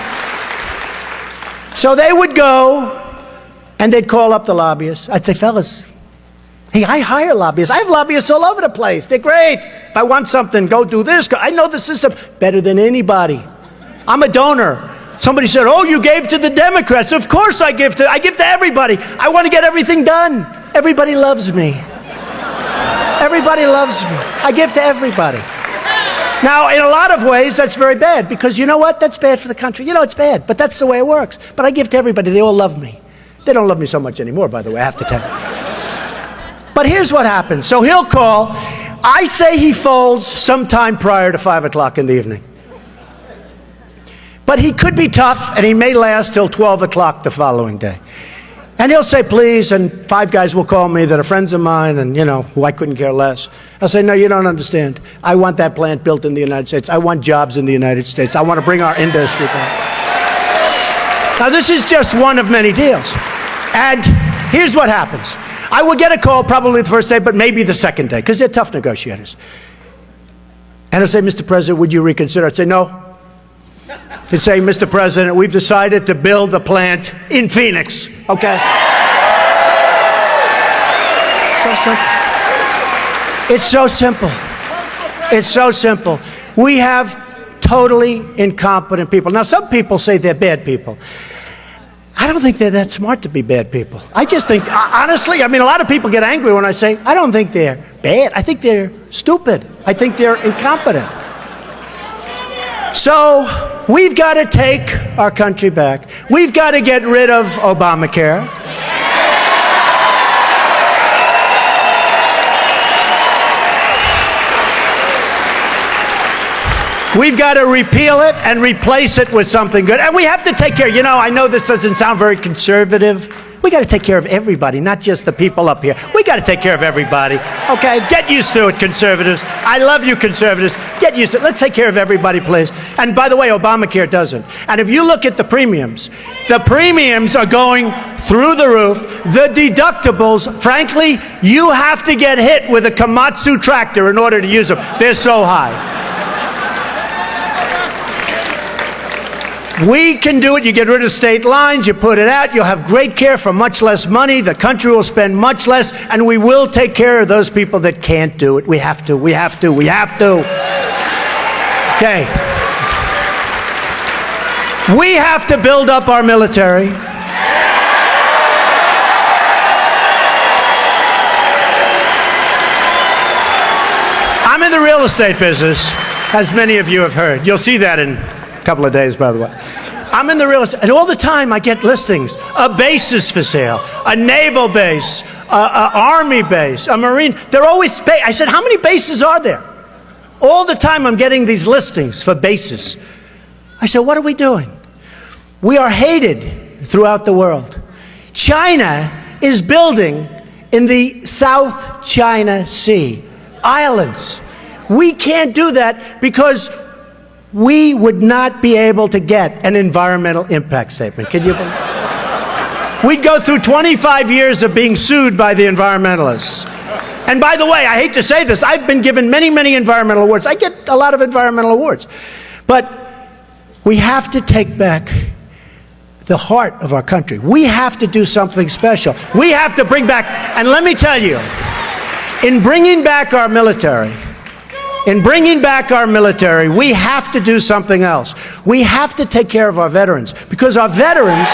they would go, and they'd call up the lobbyists. I'd say, fellas, Hey, I hire lobbyists. I have lobbyists all over the place. They're great. If I want something, go do this. I know the system better than anybody. I'm a donor. Somebody said, oh, you gave to the Democrats. Of course I give to everybody. I want to get everything done. Everybody loves me. Everybody loves me. I give to everybody. Now, in a lot of ways, that's very bad, because you know what? That's bad for the country. You know, it's bad, but that's the way it works. But I give to everybody. They all love me. They don't love me so much anymore, by the way, I have to tell you. But here's what happens. So he'll call. I say he folds sometime prior to 5 o'clock in the evening. But he could be tough, and he may last till 12 o'clock the following day. And he'll say, please, and 5 guys will call me that are friends of mine and, you know, who I couldn't care less. I'll say, no, you don't understand. I want that plant built in the United States. I want jobs in the United States. I want to bring our industry back. Now, this is just one of many deals. And here's what happens. I will get a call probably the first day, but maybe the second day, because they're tough negotiators. And I'll say, Mr. President, would you reconsider? I'd say, no. He'd say, Mr. President, we've decided to build a plant in Phoenix, okay? So simple. It's so simple. It's so simple. We have totally incompetent people. Now, some people say they're bad people. I don't think they're that smart to be bad people. I just think, honestly, I mean, a lot of people get angry when I say, I don't think they're bad. I think they're stupid. I think they're incompetent. So we've got to take our country back. We've got to get rid of Obamacare. We've got to repeal it and replace it with something good. And we have to take care. You know, I know this doesn't sound very conservative. We got to take care of everybody, not just the people up here. We got to take care of everybody, okay? Get used to it, conservatives. I love you, conservatives. Get used to it. Let's take care of everybody, please. And by the way, Obamacare doesn't. And if you look at the premiums are going through the roof. The deductibles, frankly, you have to get hit with a Komatsu tractor in order to use them. They're so high. We can do it. You get rid of state lines, you put it out, you'll have great care for much less money, the country will spend much less, and we will take care of those people that can't do it. We have to, we have to, we have to. Okay. We have to build up our military. I'm in the real estate business, as many of you have heard. You'll see that in couple of days, by the way. I'm in the real estate, and all the time I get listings. A base is for sale, a naval base, a army base, a marine. They're always I said, how many bases are there? All the time I'm getting these listings for bases. I said, what are we doing? We are hated throughout the world. China is building in the South China Sea, islands. We can't do that because we would not be able to get an environmental impact statement. Can you believe it? We'd go through 25 years of being sued by the environmentalists. And by the way, I hate to say this, I've been given many, many environmental awards. I get a lot of environmental awards. But we have to take back the heart of our country. We have to do something special. We have to bring back, and let me tell you, in bringing back our military, we have to do something else. We have to take care of our veterans, because our veterans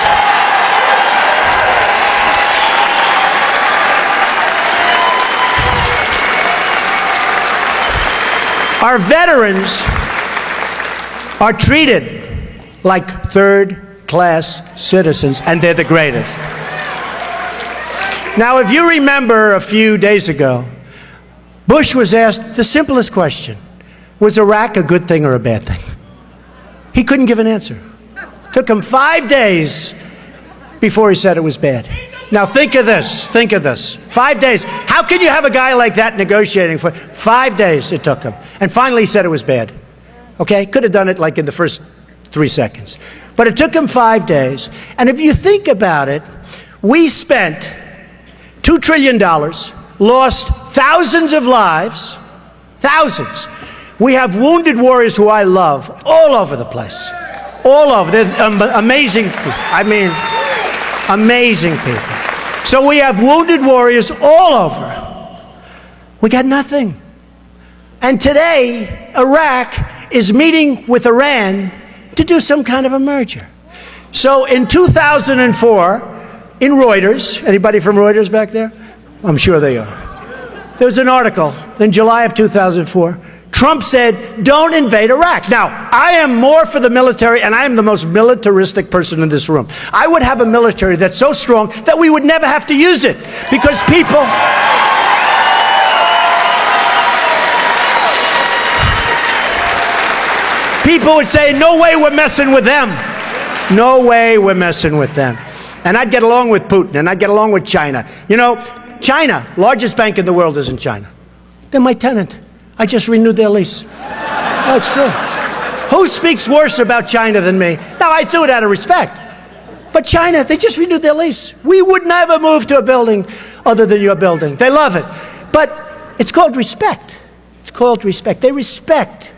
are treated like third-class citizens, and they're the greatest. Now, if you remember a few days ago, Bush was asked the simplest question: was Iraq a good thing or a bad thing? He couldn't give an answer. Took him 5 days before he said it was bad. Now think of this, 5 days. How can you have a guy like that negotiating for 5 days? It took him. And finally he said it was bad. Okay, could have done it like in the first 3 seconds. But it took him 5 days. And if you think about it, we spent $2 trillion, lost thousands of lives, thousands. We have wounded warriors who I love all over the place, all over. They're amazing people. I mean, amazing people. So we have wounded warriors all over. We got nothing. And today, Iraq is meeting with Iran to do some kind of a merger. So in 2004, in Reuters, anybody from Reuters back there? I'm sure they are. There was an article in July of 2004. Trump said, don't invade Iraq. Now, I am more for the military, and I am the most militaristic person in this room. I would have a military that's so strong that we would never have to use it, because people would say, no way we're messing with them. No way we're messing with them. And I'd get along with Putin, and I'd get along with China. You know, China, largest bank in the world is in China. They're my tenant. I just renewed their lease. No, it's true. Who speaks worse about China than me? Now, I do it out of respect. But China, they just renewed their lease. We would never move to a building other than your building. They love it. But it's called respect. It's called respect. They respect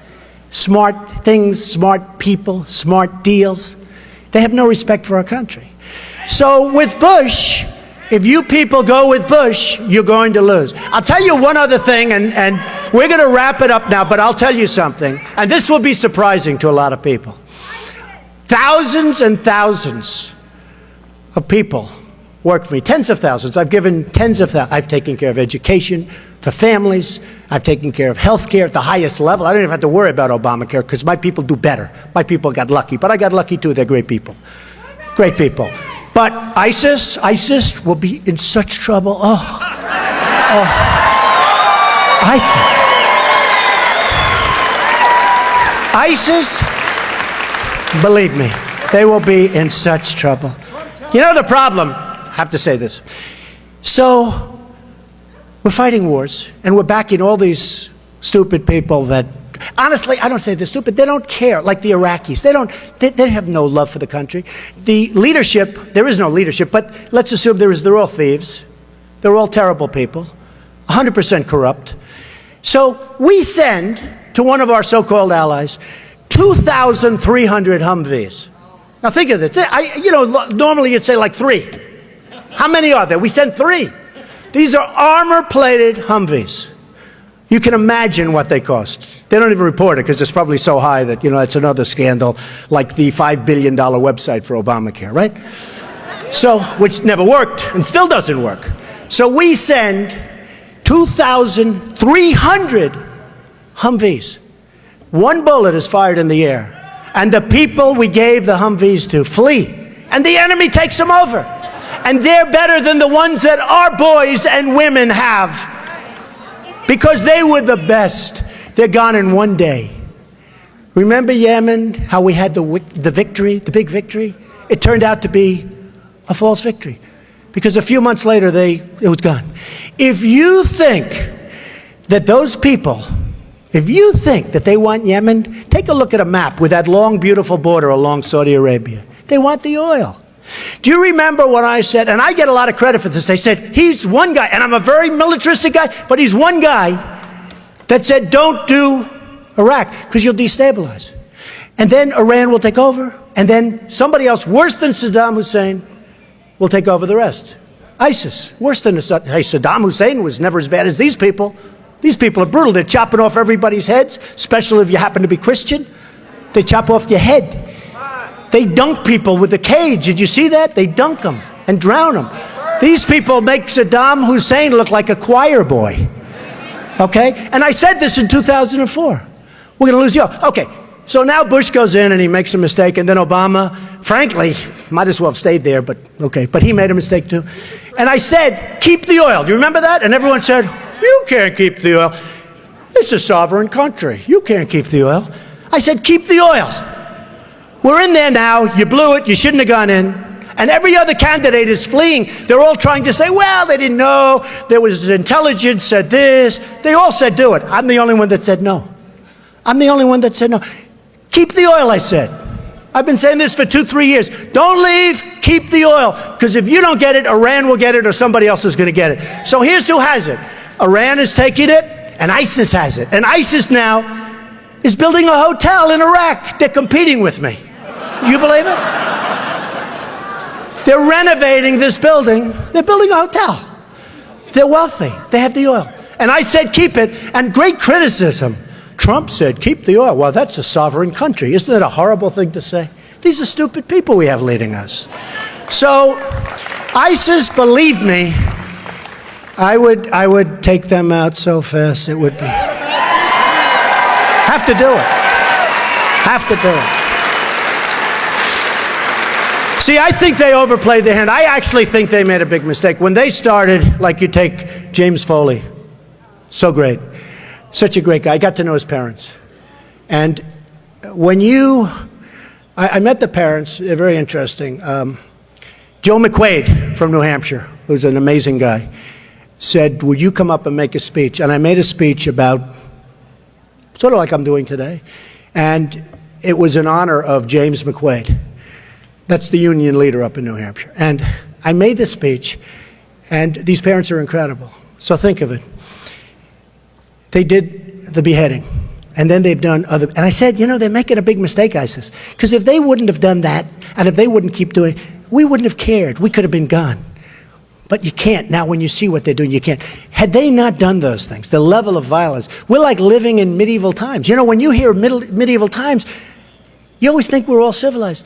smart things, smart people, smart deals. They have no respect for our country. So with Bush, if you people go with Bush, you're going to lose. I'll tell you one other thing, and we're going to wrap it up now, but I'll tell you something, and this will be surprising to a lot of people. Thousands and thousands of people work for me, tens of thousands. I've given tens of thousands. I've taken care of education for families. I've taken care of health care at the highest level. I don't even have to worry about Obamacare because my people do better. My people got lucky, but I got lucky too. They're great people. Great people. But ISIS will be in such trouble. ISIS, believe me, they will be in such trouble. You know the problem, I have to say this. So, we're fighting wars, and we're backing all these stupid people that, honestly, I don't say they're stupid, they don't care, like the Iraqis. They have no love for the country. The leadership, there is no leadership, but let's assume they're all thieves. They're all terrible people, 100% corrupt. So we send to one of our so-called allies 2,300 Humvees. Now think of this. Normally you'd say like 3. How many are there? We sent 3. These are armor-plated Humvees. You can imagine what they cost. They don't even report it because it's probably so high that, it's another scandal, like the $5 billion website for Obamacare, right? So, which never worked and still doesn't work. So we send 2,300 Humvees. One bullet is fired in the air, and the people we gave the Humvees to flee, and the enemy takes them over. And they're better than the ones that our boys and women have, because they were the best. They're gone in one day. Remember Yemen, how we had the victory, the big victory? It turned out to be a false victory, because a few months later, it was gone. If you think that those people, if you think that they want Yemen, take a look at a map with that long, beautiful border along Saudi Arabia. They want the oil. Do you remember when I said, and I get a lot of credit for this, they said, he's one guy, and I'm a very militaristic guy, but he's one guy that said, don't do Iraq, because you'll destabilize. And then Iran will take over, and then somebody else worse than Saddam Hussein will take over the rest. ISIS, worse than Saddam Hussein was never as bad as these people. These people are brutal. They're chopping off everybody's heads, especially if you happen to be Christian. They chop off your head. They dunk people with a cage. Did you see that? They dunk them and drown them. These people make Saddam Hussein look like a choir boy. Okay? And I said this in 2004. We're going to lose you. Okay. So now Bush goes in and he makes a mistake, and then Obama, frankly, might as well have stayed there, but okay. But he made a mistake too. And I said, keep the oil. Do you remember that? And everyone said, you can't keep the oil. It's a sovereign country. You can't keep the oil. I said, keep the oil. We're in there now. You blew it. You shouldn't have gone in. And every other candidate is fleeing. They're all trying to say, well, they didn't know. There was intelligence said this. They all said do it. I'm the only one that said no. I'm the only one that said no. Keep the oil, I said. I've been saying this for 2-3 years. Don't leave. Keep the oil. Because if you don't get it, Iran will get it, or somebody else is going to get it. So here's who has it. Iran is taking it, and ISIS has it. And ISIS now is building a hotel in Iraq. They're competing with me. Do you believe it? They're renovating this building. They're building a hotel. They're wealthy. They have the oil. And I said, keep it. And great criticism. Trump said, keep the oil. Well, that's a sovereign country. Isn't that a horrible thing to say? These are stupid people we have leading us. So, ISIS, believe me, I would take them out so fast it would be. Have to do it. Have to do it. See, I think they overplayed their hand. I actually think they made a big mistake. When they started, like you take James Foley, so great, such a great guy. I got to know his parents. And when I met the parents, they're very interesting. Joe McQuaid from New Hampshire, who's an amazing guy, said, would you come up and make a speech? And I made a speech about, sort of like I'm doing today, and it was in honor of James McQuaid. That's the union leader up in New Hampshire. And I made this speech, and these parents are incredible. So think of it. They did the beheading, and then they've done other, and I said, you know, they're making a big mistake, ISIS, because if they wouldn't have done that, and if they wouldn't keep doing it, we wouldn't have cared. We could have been gone. But you can't. Now, when you see what they're doing, you can't. Had they not done those things, the level of violence, we're like living in medieval times. You know, when you hear medieval times, you always think we're all civilized.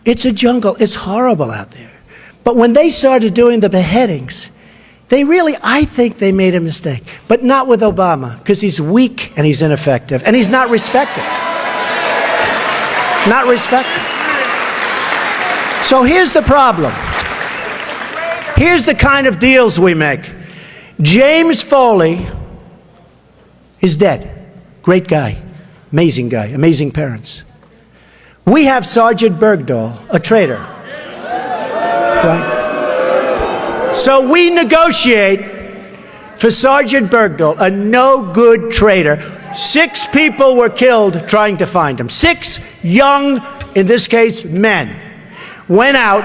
It's a jungle. It's horrible out there. But when they started doing the beheadings, they really, I think they made a mistake. But not with Obama, because he's weak and he's ineffective. And he's not respected. Not respected. So here's the problem. Here's the kind of deals we make. James Foley is dead. Great guy. Amazing guy. Amazing parents. We have Sergeant Bergdahl, a traitor. Right? So we negotiate for Sergeant Bergdahl, a no-good traitor. 6 people were killed trying to find him. 6 young, in this case, men, went out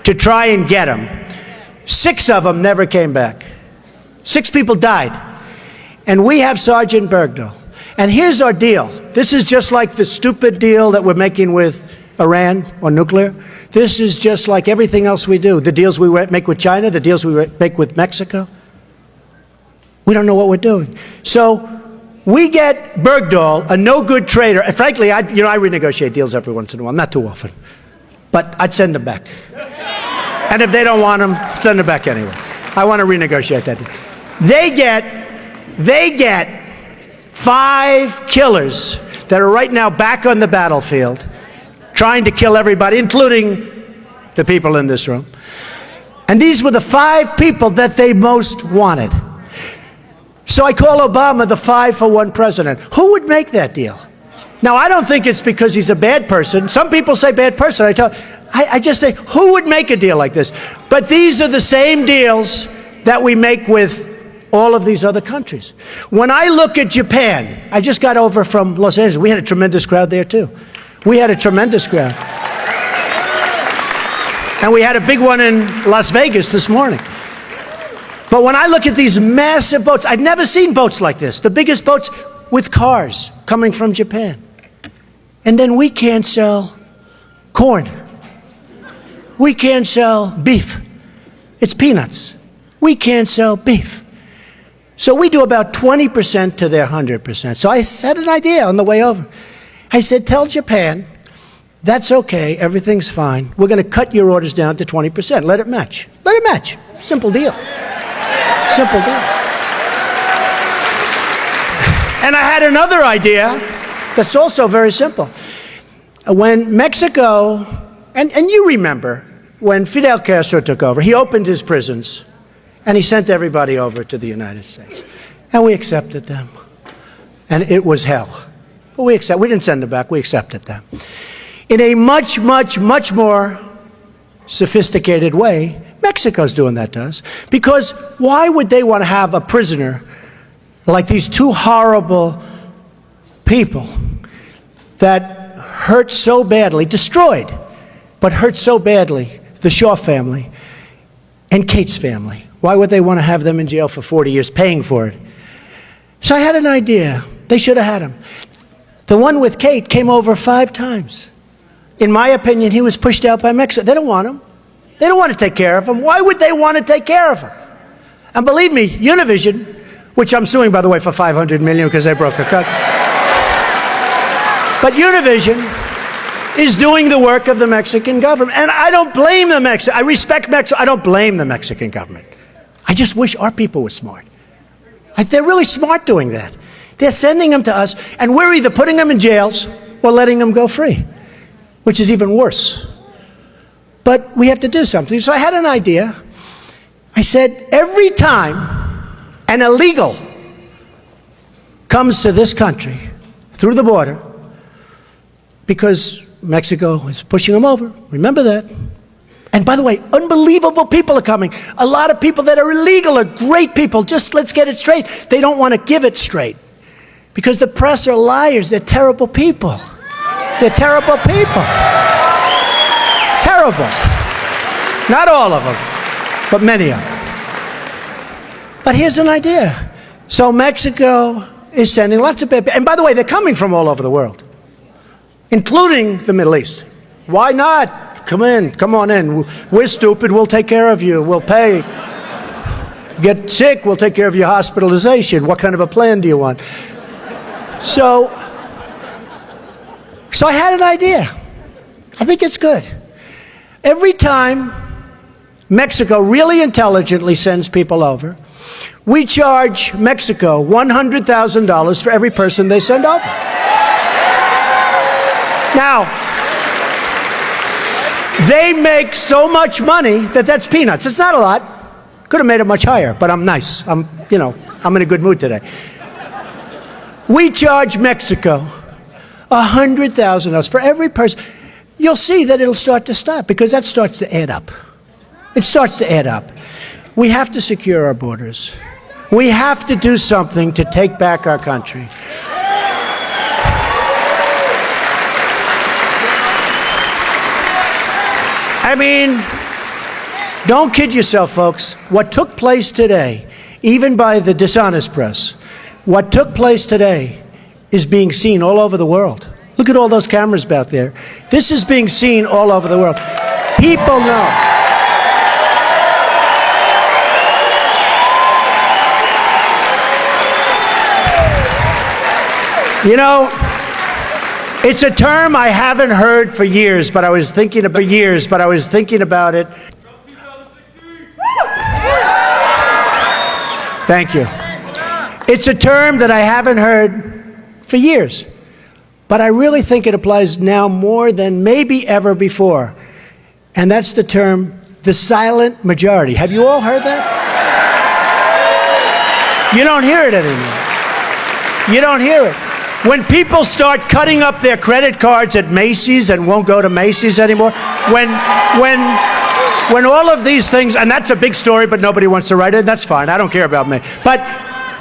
to try and get him. 6 of them never came back. 6 people died. And we have Sergeant Bergdahl. And here's our deal. This is just like the stupid deal that we're making with Iran on nuclear. This is just like everything else we do. The deals we make with China, the deals we make with Mexico. We don't know what we're doing. So we get Bergdahl, a no-good traitor. And frankly, I renegotiate deals every once in a while, not too often. But I'd send them back. And if they don't want them, send them back anyway. I want to renegotiate that deal. They get 5 killers that are right now back on the battlefield trying to kill everybody, including the people in this room. And these were the 5 people that they most wanted. So I call Obama the 5-for-1 president. Who would make that deal? Now, I don't think it's because he's a bad person. Some people say bad person. I just say, who would make a deal like this? But these are the same deals that we make with all of these other countries. When I look at Japan, I just got over from Los Angeles. We had a tremendous crowd there, too. We had a tremendous crowd. And we had a big one in Las Vegas this morning. But when I look at these massive boats, I've never seen boats like this. The biggest boats with cars coming from Japan. And then we can't sell corn. We can't sell beef. It's peanuts. We can't sell beef. So we do about 20% to their 100%. So I had an idea on the way over. I said, tell Japan, that's okay, everything's fine. We're going to cut your orders down to 20%. Let it match. Let it match. Simple deal. Simple deal. And I had another idea that's also very simple. When Mexico, and you remember, when Fidel Castro took over, he opened his prisons. And he sent everybody over to the United States. And we accepted them. And it was hell. But we didn't send them back, we accepted them. In a much, much, much more sophisticated way, Mexico's doing that to us. Because why would they want to have a prisoner like these 2 horrible people that hurt so badly, destroyed, but hurt so badly, the Shaw family and Kate's family? Why would they want to have them in jail for 40 years paying for it? So I had an idea. They should have had him. The one with Kate came over 5 times. In my opinion, he was pushed out by Mexico. They don't want him. They don't want to take care of them. Why would they want to take care of them? And believe me, Univision, which I'm suing, by the way, for $500 million because they broke a cut. But Univision is doing the work of the Mexican government. And I don't blame the Mexican. I respect Mexico. I don't blame the Mexican government. I just wish our people were smart. They're really smart doing that. They're sending them to us, and we're either putting them in jails or letting them go free, which is even worse. But we have to do something. So I had an idea. I said, every time an illegal comes to this country through the border, because Mexico is pushing them over, remember that. And by the way, unbelievable people are coming. A lot of people that are illegal are great people. Just let's get it straight. They don't want to give it straight because the press are liars. They're terrible people. They're terrible people. Terrible. Not all of them, but many of them. But here's an idea. So Mexico is sending lots of people. And by the way, they're coming from all over the world, including the Middle East. Why not? Come in, come on in. We're stupid, we'll take care of you, we'll pay. You get sick, we'll take care of your hospitalization. What kind of a plan do you want? So I had an idea. I think it's good. Every time Mexico really intelligently sends people over, we charge Mexico $100,000 for every person they send over. Now, they make so much money that that's peanuts. It's not a lot. Could have made it much higher, but I'm nice. I'm in a good mood today. We charge Mexico $100,000 for every person. You'll see that it'll start to stop because that starts to add up. It starts to add up. We have to secure our borders. We have to do something to take back our country. I mean, don't kid yourself, folks. What took place today, even by the dishonest press, what took place today is being seen all over the world. Look at all those cameras back there. This is being seen all over the world. People know. You know, it's a term I haven't heard for years, but I was thinking about it. Thank you. It's a term that I haven't heard for years, but I really think it applies now more than maybe ever before. And that's the term, the silent majority. Have you all heard that? You don't hear it anymore. You don't hear it. When people start cutting up their credit cards at Macy's and won't go to Macy's anymore, when all of these things, and that's a big story, but nobody wants to write it, that's fine, I don't care about me. But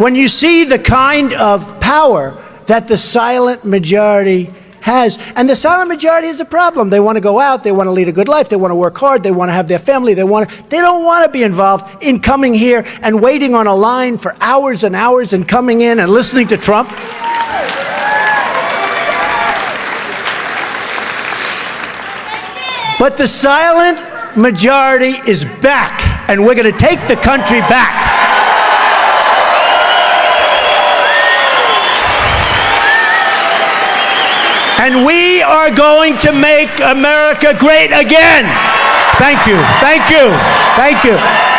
when you see the kind of power that the silent majority has, and the silent majority is a problem. They want to go out, they want to lead a good life, they want to work hard, they want to have their family, they don't want to be involved in coming here and waiting on a line for hours and hours and coming in and listening to Trump. But the silent majority is back, and we're going to take the country back. And we are going to make America great again. Thank you. Thank you. Thank you.